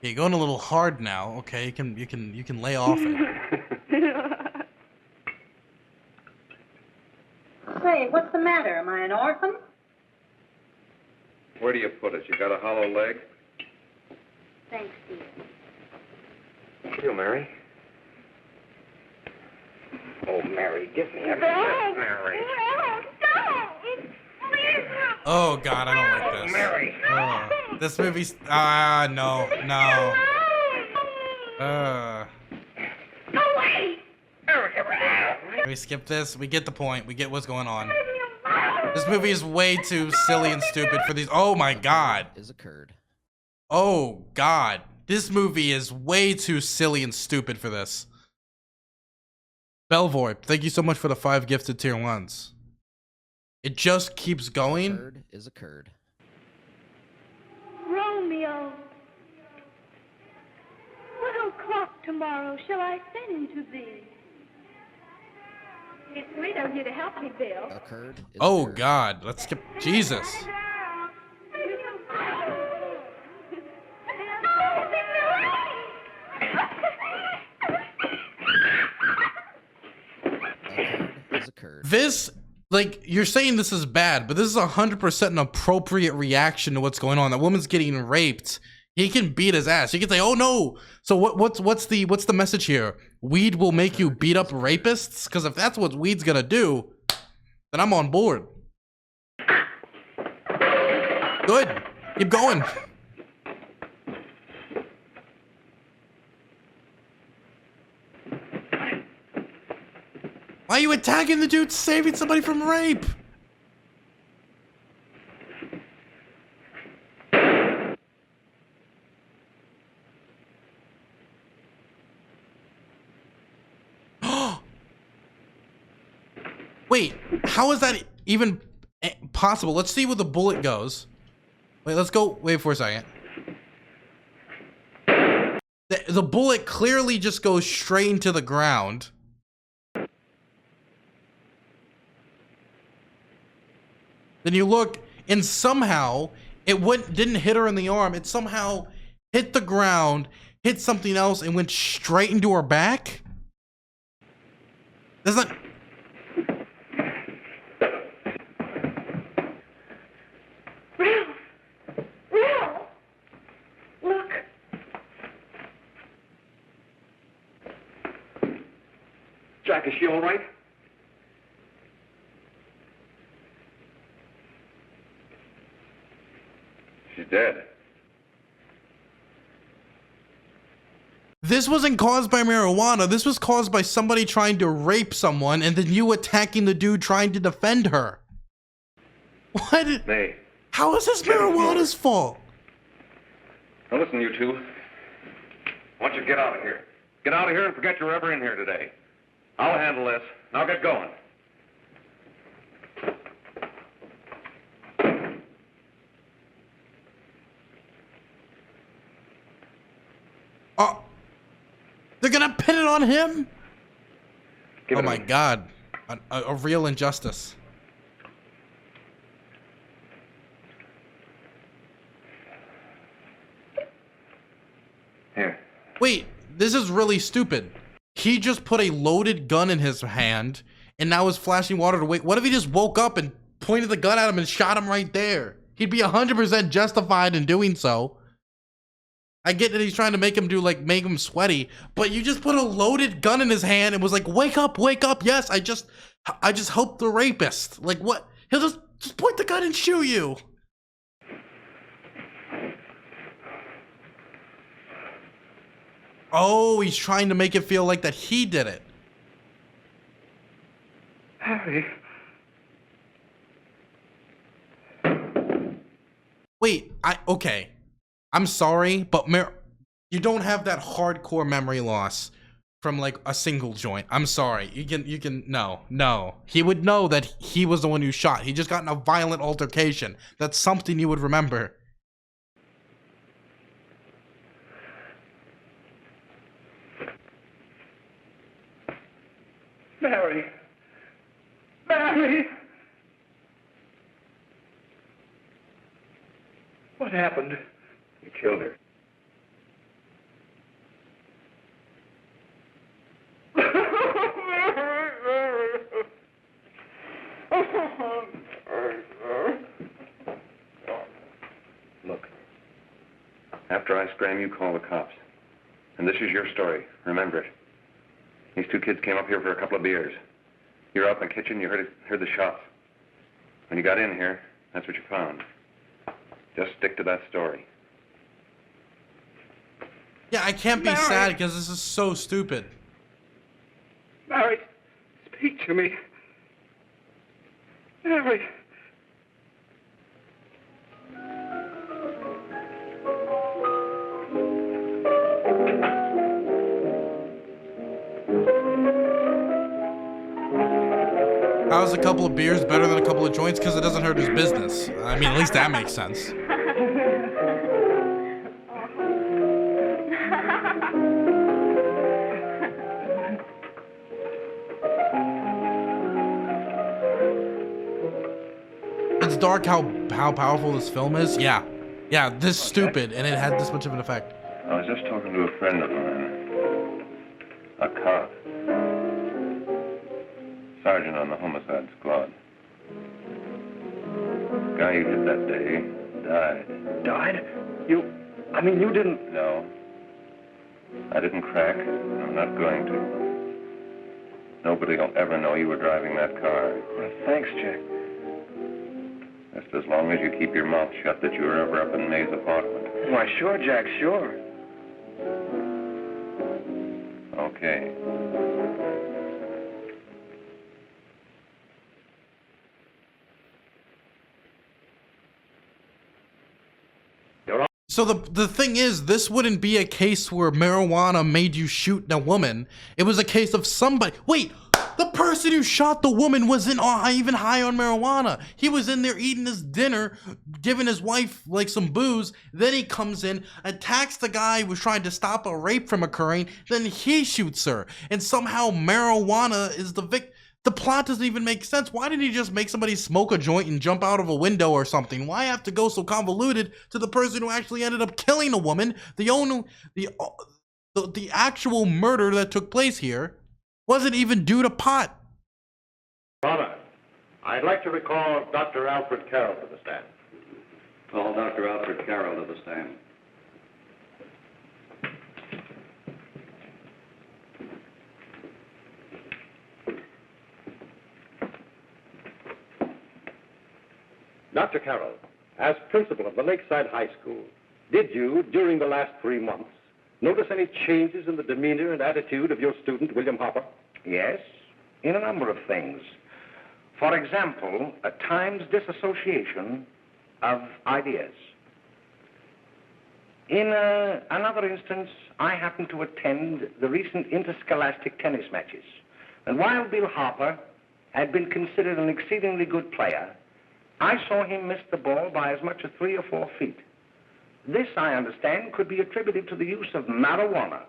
You're going a little hard now. Okay, you can lay off it. Say, what's the matter? Am I an orphan? Where do you put it? You got a hollow leg? Thanks, dear. Thank you, Mary. Oh, Mary, give me a No. Mary. Oh god, I don't like this. Mary. Oh, this movie's no. Can we skip this? We get the point. We get what's going on. This movie is way too silly and stupid for these. Oh my god. Is occurred. Oh god. This movie is way too silly and stupid for this. Belvoip, thank you so much for the 5 gifted tier 1s. It just keeps going. Occurred is occurred. Romeo. What o'clock tomorrow shall I send to thee? It's sweet of you to help me, Bill. Occurred is Oh occurred. god, let's skip. Jesus. Occurred is occurred. This, like, you're saying this is bad, but this is 100% an appropriate reaction to what's going on. That woman's getting raped. He can beat his ass. He can say, "Oh no!" So what's the message here? Weed will make you beat up rapists? Because if that's what weed's gonna do, then I'm on board. Good. Keep going. Why are you attacking the dude saving somebody from rape? Wait, how is that even possible? Let's see where the bullet goes. Wait, let's go. Wait for a second. The bullet clearly just goes straight into the ground. Then you look, and somehow it didn't hit her in the arm. It somehow hit the ground, hit something else, and went straight into her back. That's not. Jack, is she all right? She's dead. This wasn't caused by marijuana. This was caused by somebody trying to rape someone and then you attacking the dude trying to defend her. What? May. How is this marijuana's fault? Now listen, you two. I want you to get out of here. Get out of here and forget you're ever in here today. I'll handle this. Now get going. Oh. They're gonna pin it on him? Give oh it my me. God. A real injustice. Here. Wait, this is really stupid. He just put a loaded gun in his hand and now is flashing water to wait. What if he just woke up and pointed the gun at him and shot him right there? He'd be 100% justified in doing so. I get that he's trying to make him make him sweaty, but you just put a loaded gun in his hand and was like, wake up, yes, I just helped the rapist. Like what? He'll just point the gun and shoot you. Oh, he's trying to make it feel like that he did it. Harry. Wait, okay. I'm sorry, but you don't have that hardcore memory loss from like a single joint. I'm sorry. No. He would know that he was the one who shot. He just got in a violent altercation. That's something you would remember. Mary. Mary. What happened? You killed her. Look. After I scram, you call the cops. And this is your story. Remember it. These two kids came up here for a couple of beers. You were out in the kitchen, you heard the shots. When you got in here, that's what you found. Just stick to that story. Yeah, I can't be sad because this is so stupid. Mary, speak to me. Mary. How's a couple of beers better than a couple of joints? Because it doesn't hurt his business. I mean, at least that makes sense. It's dark how powerful this film is. Yeah, this stupid, and it had this much of an effect. I was just talking to a friend of mine. A cop. Sergeant on the homicide squad. The guy you hit that day died. Died? You didn't... No. I didn't crack. I'm not going to. Nobody will ever know you were driving that car. Well, thanks, Jack. Just as long as you keep your mouth shut that you were ever up in May's apartment. Why, sure, Jack, sure. Okay. So the thing is, this wouldn't be a case where marijuana made you shoot a woman. It was a case of somebody... Wait, the person who shot the woman wasn't even high on marijuana. He was in there eating his dinner, giving his wife like some booze. Then he comes in, attacks the guy who was trying to stop a rape from occurring. Then he shoots her. And somehow marijuana is the victim. The plot doesn't even make sense. Why didn't he just make somebody smoke a joint and jump out of a window or something? Why have to go so convoluted to the person who actually ended up killing a woman? The actual murder that took place here wasn't even due to pot. Honor, I'd like to recall Dr. Alfred Carroll to the stand. Call Dr. Alfred Carroll to the stand. Dr. Carroll, as principal of the Lakeside High School, did you, during the last 3 months, notice any changes in the demeanor and attitude of your student, William Hopper? Yes, in a number of things. For example, at times disassociation of ideas. In another instance, I happened to attend the recent interscholastic tennis matches. And while Bill Hopper had been considered an exceedingly good player, I saw him miss the ball by as much as 3 or 4 feet. This, I understand, could be attributed to the use of marijuana.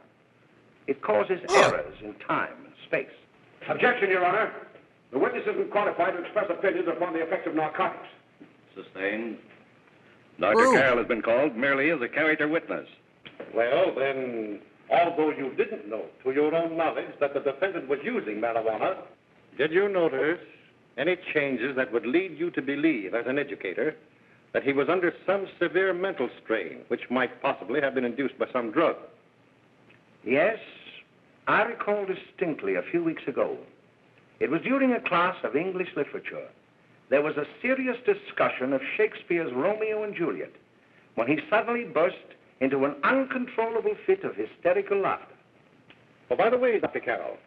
It causes errors in time and space. Objection, Your Honor. The witness isn't qualified to express opinions upon the effects of narcotics. Sustained. Dr. Carroll has been called merely as a character witness. Well, then, although you didn't know to your own knowledge that the defendant was using marijuana, did you notice any changes that would lead you to believe, as an educator, that he was under some severe mental strain, which might possibly have been induced by some drug? Yes, I recall distinctly a few weeks ago. It was during a class of English literature. There was a serious discussion of Shakespeare's Romeo and Juliet when he suddenly burst into an uncontrollable fit of hysterical laughter. Oh, by the way, Dr. Carroll,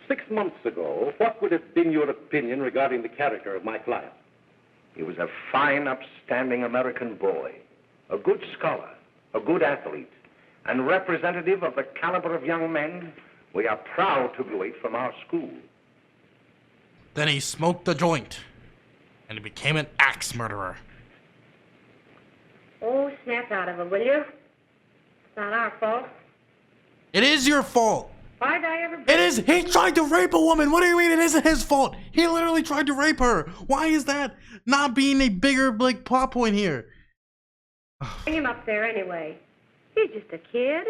6 months ago, what would have been your opinion regarding the character of my client? He was a fine, upstanding American boy, a good scholar, a good athlete, and representative of the caliber of young men we are proud to graduate from our school. Then he smoked the joint, and he became an axe murderer. Oh, snap out of it, will you? It's not our fault. It is your fault. Why'd I ever... It is. He tried to rape a woman. What do you mean it isn't his fault? He literally tried to rape her. Why is that not being a bigger, like, plot point here? Hang him up there anyway. He's just a kid.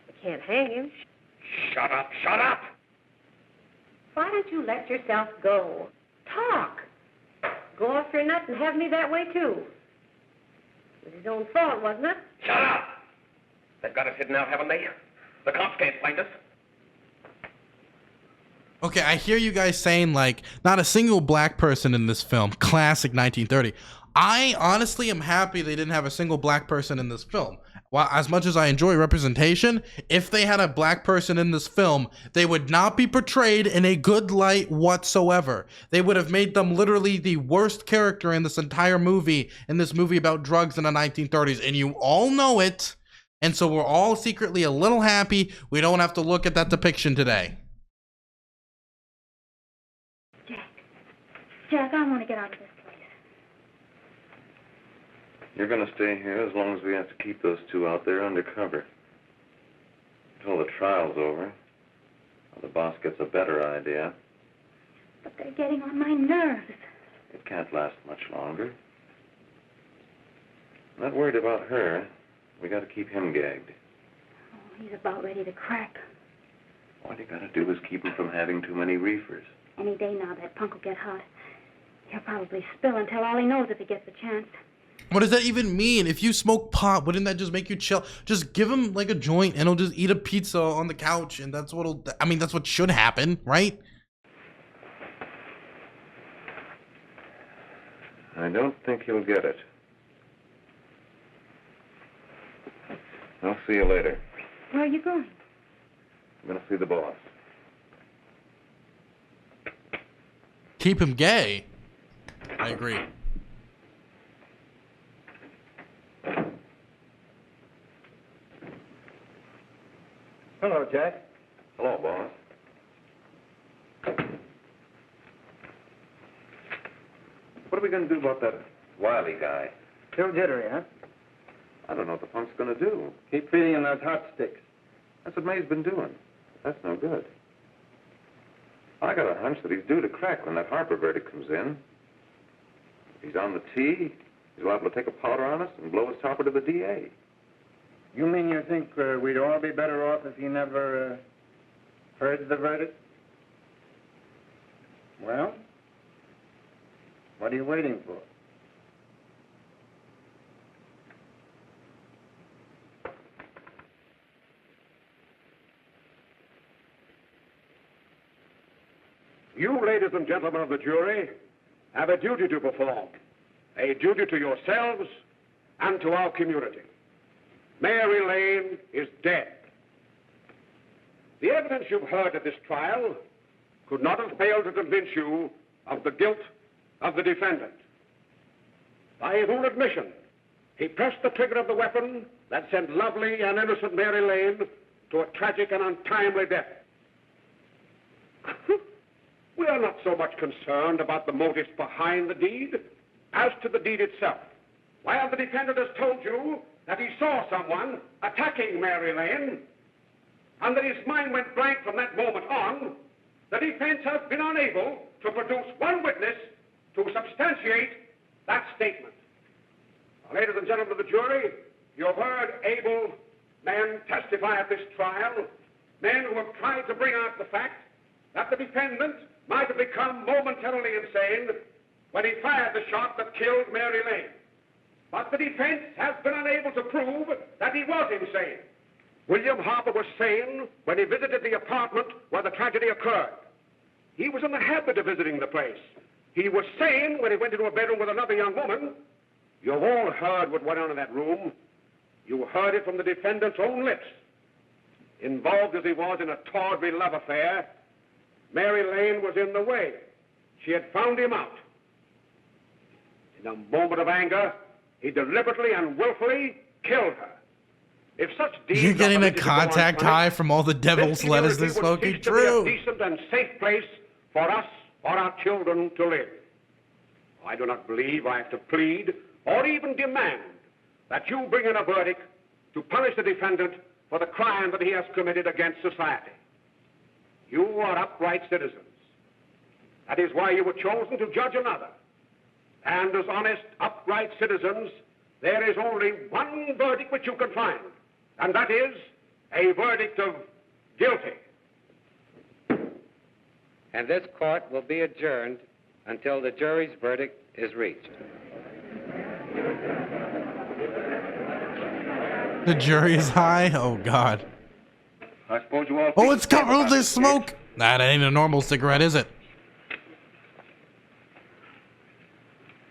I can't hang him. Shut up, shut up! Why don't you let yourself go? Talk. Go off your nut and have me that way, too. It was his own fault, wasn't it? Shut up! They've got us hidden out, haven't they? The cops can't find us. Okay, I hear you guys saying, like, not a single black person in this film. Classic 1930. I honestly am happy they didn't have a single black person in this film. Well, as much as I enjoy representation, if they had a black person in this film, they would not be portrayed in a good light whatsoever. They would have made them literally the worst character in this entire movie, in this movie about drugs in the 1930s, and you all know it. And so we're all secretly a little happy we don't have to look at that depiction today. Jack, I want to get out of this place. You're going to stay here as long as we have to keep those two out there undercover. Until the trial's over. Or the boss gets a better idea. But they're getting on my nerves. It can't last much longer. I'm not worried about her. We got to keep him gagged. Oh, he's about ready to crack. All you got to do is keep him from having too many reefers. Any day now, that punk will get hot. He'll probably spill and tell all he knows if he gets the chance. What does that even mean? If you smoke pot, wouldn't that just make you chill? Just give him like a joint and he'll just eat a pizza on the couch, and that's what'll, I mean, that's what should happen, right? I don't think he'll get it. I'll see you later. Where are you going? I'm going to see the boss. Keep him gay. I agree. Hello, Jack. Hello, boss. What are we going to do about that Wiley guy? Still jittery, huh? I don't know what the punk's going to do. Keep feeding him those hot sticks. That's what May's been doing. That's no good. I got a hunch that he's due to crack when that Harper verdict comes in. If he's on the tee, he's liable to take a powder on us and blow his topper to the DA. You mean you think we'd all be better off if he never heard the verdict? Well, what are you waiting for? You, ladies and gentlemen of the jury, have a duty to perform, a duty to yourselves and to our community. Mary Lane is dead. The evidence you've heard at this trial could not have failed to convince you of the guilt of the defendant. By his own admission, he pressed the trigger of the weapon that sent lovely and innocent Mary Lane to a tragic and untimely death. We are not so much concerned about the motives behind the deed as to the deed itself. While the defendant has told you that he saw someone attacking Mary Lane and that his mind went blank from that moment on, the defense has been unable to produce one witness to substantiate that statement. Now, ladies and gentlemen of the jury, you have heard able men testify at this trial, men who have tried to bring out the fact that the defendant might have become momentarily insane when he fired the shot that killed Mary Lane. But the defense has been unable to prove that he was insane. William Harper was sane when he visited the apartment where the tragedy occurred. He was in the habit of visiting the place. He was sane when he went into a bedroom with another young woman. You've all heard what went on in that room. You heard it from the defendant's own lips. Involved as he was in a tawdry love affair, Mary Lane was in the way. She had found him out. In a moment of anger, he deliberately and willfully killed her. If such deeds You're getting a contact high from all the devil's lettuce they're smoking? True. A decent and safe place for us or our children to live. I do not believe I have to plead or even demand that you bring in a verdict to punish the defendant for the crime that he has committed against society. You are upright citizens. That is why you were chosen to judge another. And as honest, upright citizens, there is only one verdict which you can find, and that is a verdict of guilty. And this court will be adjourned until the jury's verdict is reached. The jury is high? Oh, God. I suppose you all... Oh, it's covered with this smoke! Nah, that ain't a normal cigarette, is it?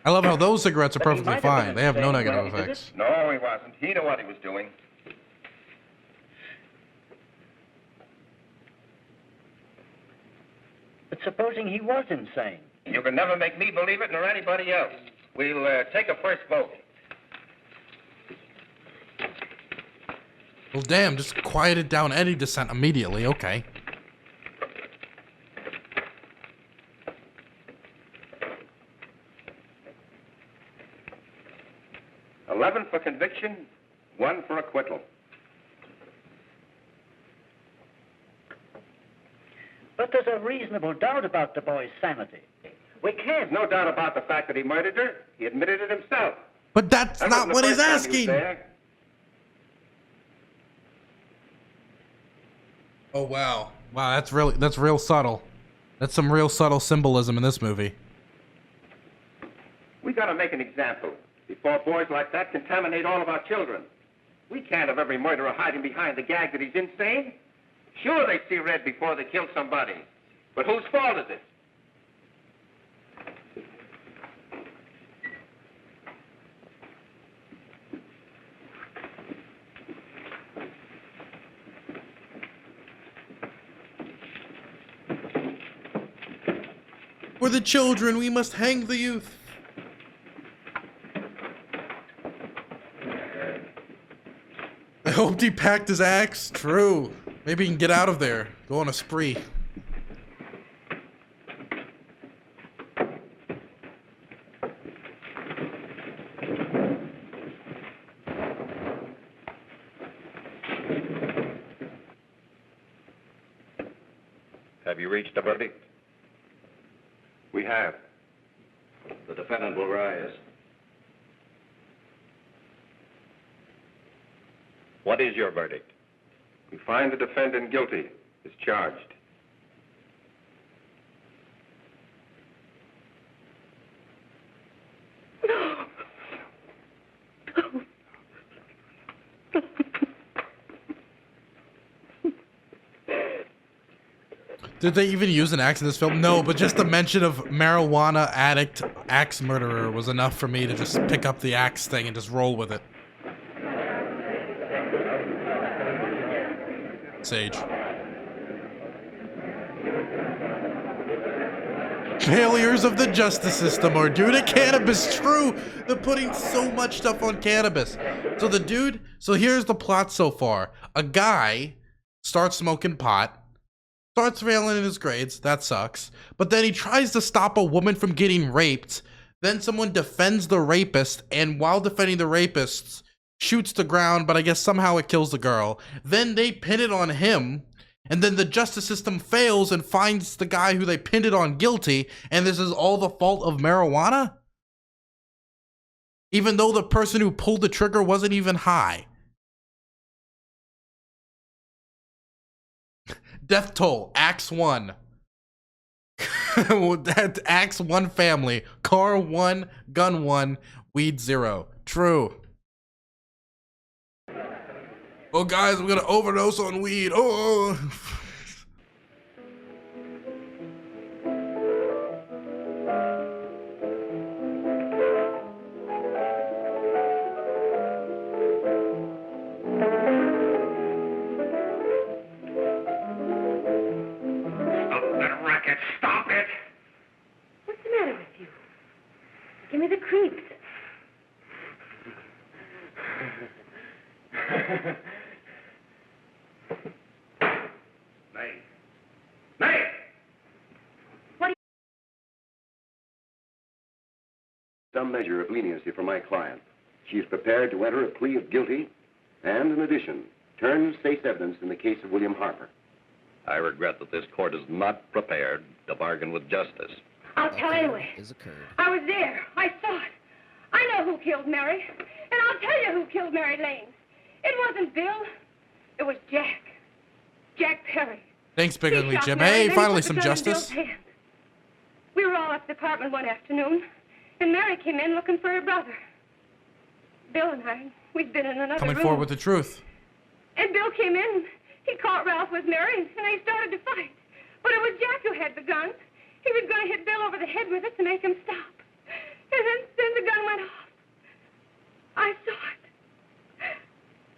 I love how those cigarettes are perfectly fine. They have no negative effects. No, he wasn't. He knew what he was doing. But supposing he was insane? You can never make me believe it nor anybody else. We'll take a first vote. Well, damn, just quieted down any dissent immediately. Okay. $11 for conviction, 1 for acquittal. But there's a reasonable doubt about the boy's sanity. We can't... No doubt about the fact that he murdered her. He admitted it himself. But that's not what he's asking. Oh, wow. Wow, that's real subtle. That's some real subtle symbolism in this movie. We gotta make an example before boys like that contaminate all of our children. We can't have every murderer hiding behind the gag that he's insane. Sure, they see red before they kill somebody. But whose fault is it? For the children, we must hang the youth. I hoped he packed his axe. True. Maybe he can get out of there. Go on a spree. Have you reached a verdict? We have. The defendant will rise. What is your verdict? We find the defendant guilty as charged. Did they even use an axe in this film? No, but just the mention of marijuana addict axe murderer was enough for me to just pick up the axe thing and just roll with it. Sage. Failures of the justice system are due to cannabis. True, they're putting so much stuff on cannabis. So the dude, so here's the plot so far. A guy starts smoking pot, starts failing in his grades, that sucks. But then he tries to stop a woman from getting raped. Then someone defends the rapist, and while defending the rapists, shoots the ground, but I guess somehow it kills the girl. Then they pin it on him. And then the justice system fails and finds the guy who they pinned it on guilty, and this is all the fault of marijuana? Even though the person who pulled the trigger wasn't even high. Death toll, Axe 1. Axe 1 family. Car 1, gun 1, weed 0. True. Oh, guys, I'm gonna overdose on weed. Oh. Stop that racket. Stop it. What's the matter with you? Give me the creeps. Nay. Nay! Some measure of leniency for my client. She is prepared to enter a plea of guilty and, in addition, turn state's evidence in the case of William Harper. I regret that this court is not prepared to bargain with justice. I'll tell anyway. I was there. I saw it. I know who killed Mary. And I'll tell you who killed Mary Lane. It wasn't Bill. It was Jack. Jack Perry. Thanks, Big He Ugly shot Jim. Mary, Hey, then finally put the some gun in justice. Bill's hand. We were all at the apartment one afternoon, and Mary came in looking for her brother. Bill and I, we'd been in another Coming room. forward with the truth. And Bill came in. He caught Ralph with Mary, and they started to fight. But it was Jack who had the gun. He was going to hit Bill over the head with it to make him stop. And then the gun went off. I saw it.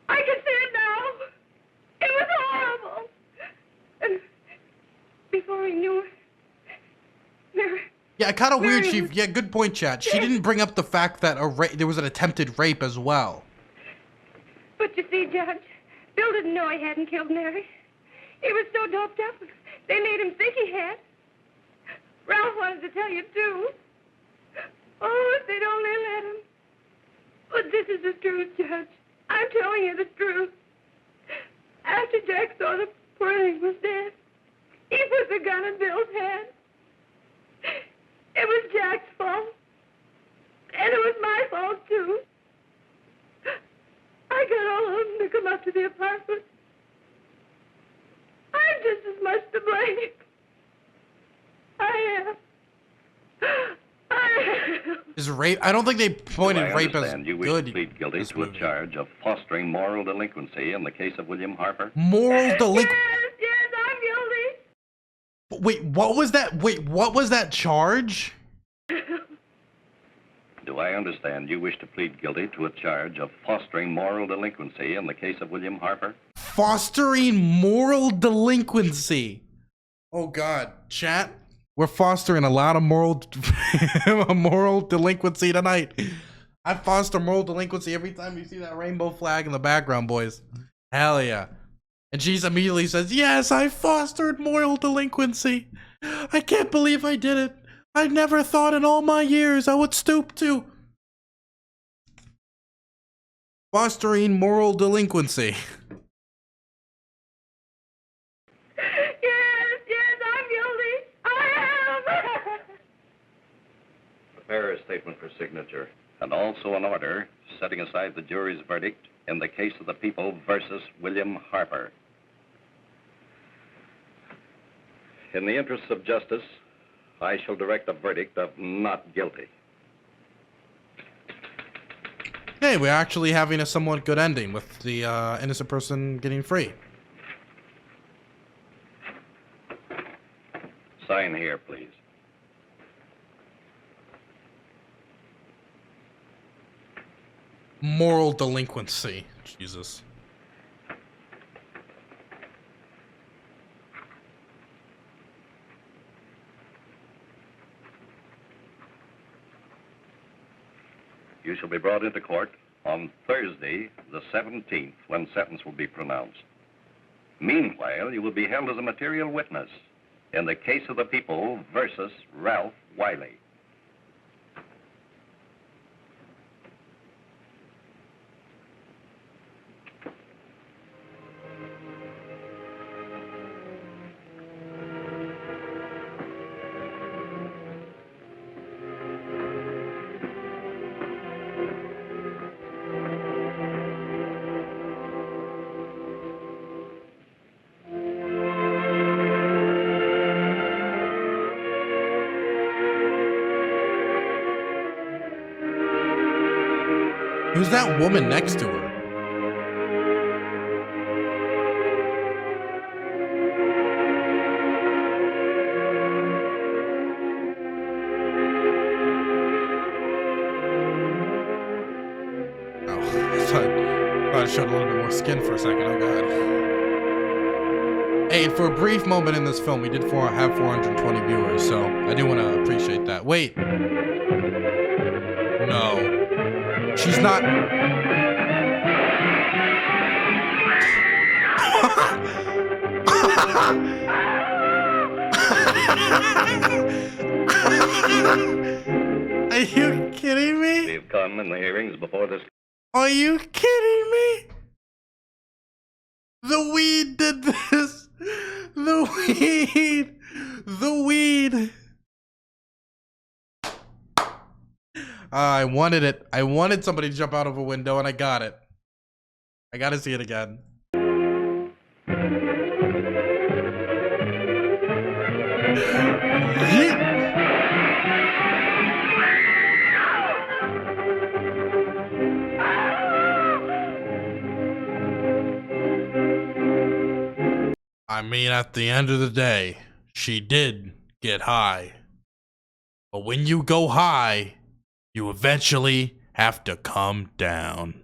I can see it now. It was horrible. And before he knew it, Mary... Yeah, kind of weird. Mary She, was yeah, good point, Chad. She dead. didn't bring up the fact that there was an attempted rape as well. But you see, Judge, Bill didn't know he hadn't killed Mary. He was so doped up, they made him think he had. Ralph wanted to tell you, too. Oh, if they'd only let him. But this is the truth, Judge. I'm telling you the truth. After Jack saw the poor thing was dead, he put the gun in Bill's hand. It was Jack's fault. And it was my fault, too. I got all of them to come up to the apartment. I'm just as much to blame. I am. Is rape? I don't think they pointed I rape as understand you wish good. to plead guilty to a charge of fostering moral delinquency in the case of William Harper. Moral delinquency. Yes, I'm guilty. Wait, what was that? Wait, what was that charge? Do I understand you wish to plead guilty to a charge of fostering moral delinquency in the case of William Harper? Fostering moral delinquency. Oh God, chat. We're fostering a lot of moral delinquency tonight. I foster moral delinquency every time you see that rainbow flag in the background, boys. Hell yeah. And she immediately says, yes, I fostered moral delinquency. I can't believe I did it. I never thought in all my years I would stoop to fostering moral delinquency. Prepare a statement for signature, and also an order setting aside the jury's verdict in the case of the people versus William Harper. In the interests of justice, I shall direct a verdict of not guilty. Hey, we're actually having a somewhat good ending with the innocent person getting free. Sign here, please. Moral delinquency. Jesus. You shall be brought into court on Thursday, the 17th, when sentence will be pronounced. Meanwhile, you will be held as a material witness in the case of the people versus Ralph Wiley. Who's that woman next to her? Oh, I thought it showed a little bit more skin for a second. Oh god. Hey, for a brief moment in this film, we did have 420 viewers, so I do want to appreciate that. Wait. No. She's not. Are you kidding me? We've come in the hearings before this. Are you kidding me? The weed did this. The weed. The weed. I wanted it. I wanted somebody to jump out of a window, and I got it. I gotta see it again. I mean, at the end of the day, she did get high. But when you go high, you eventually have to come down.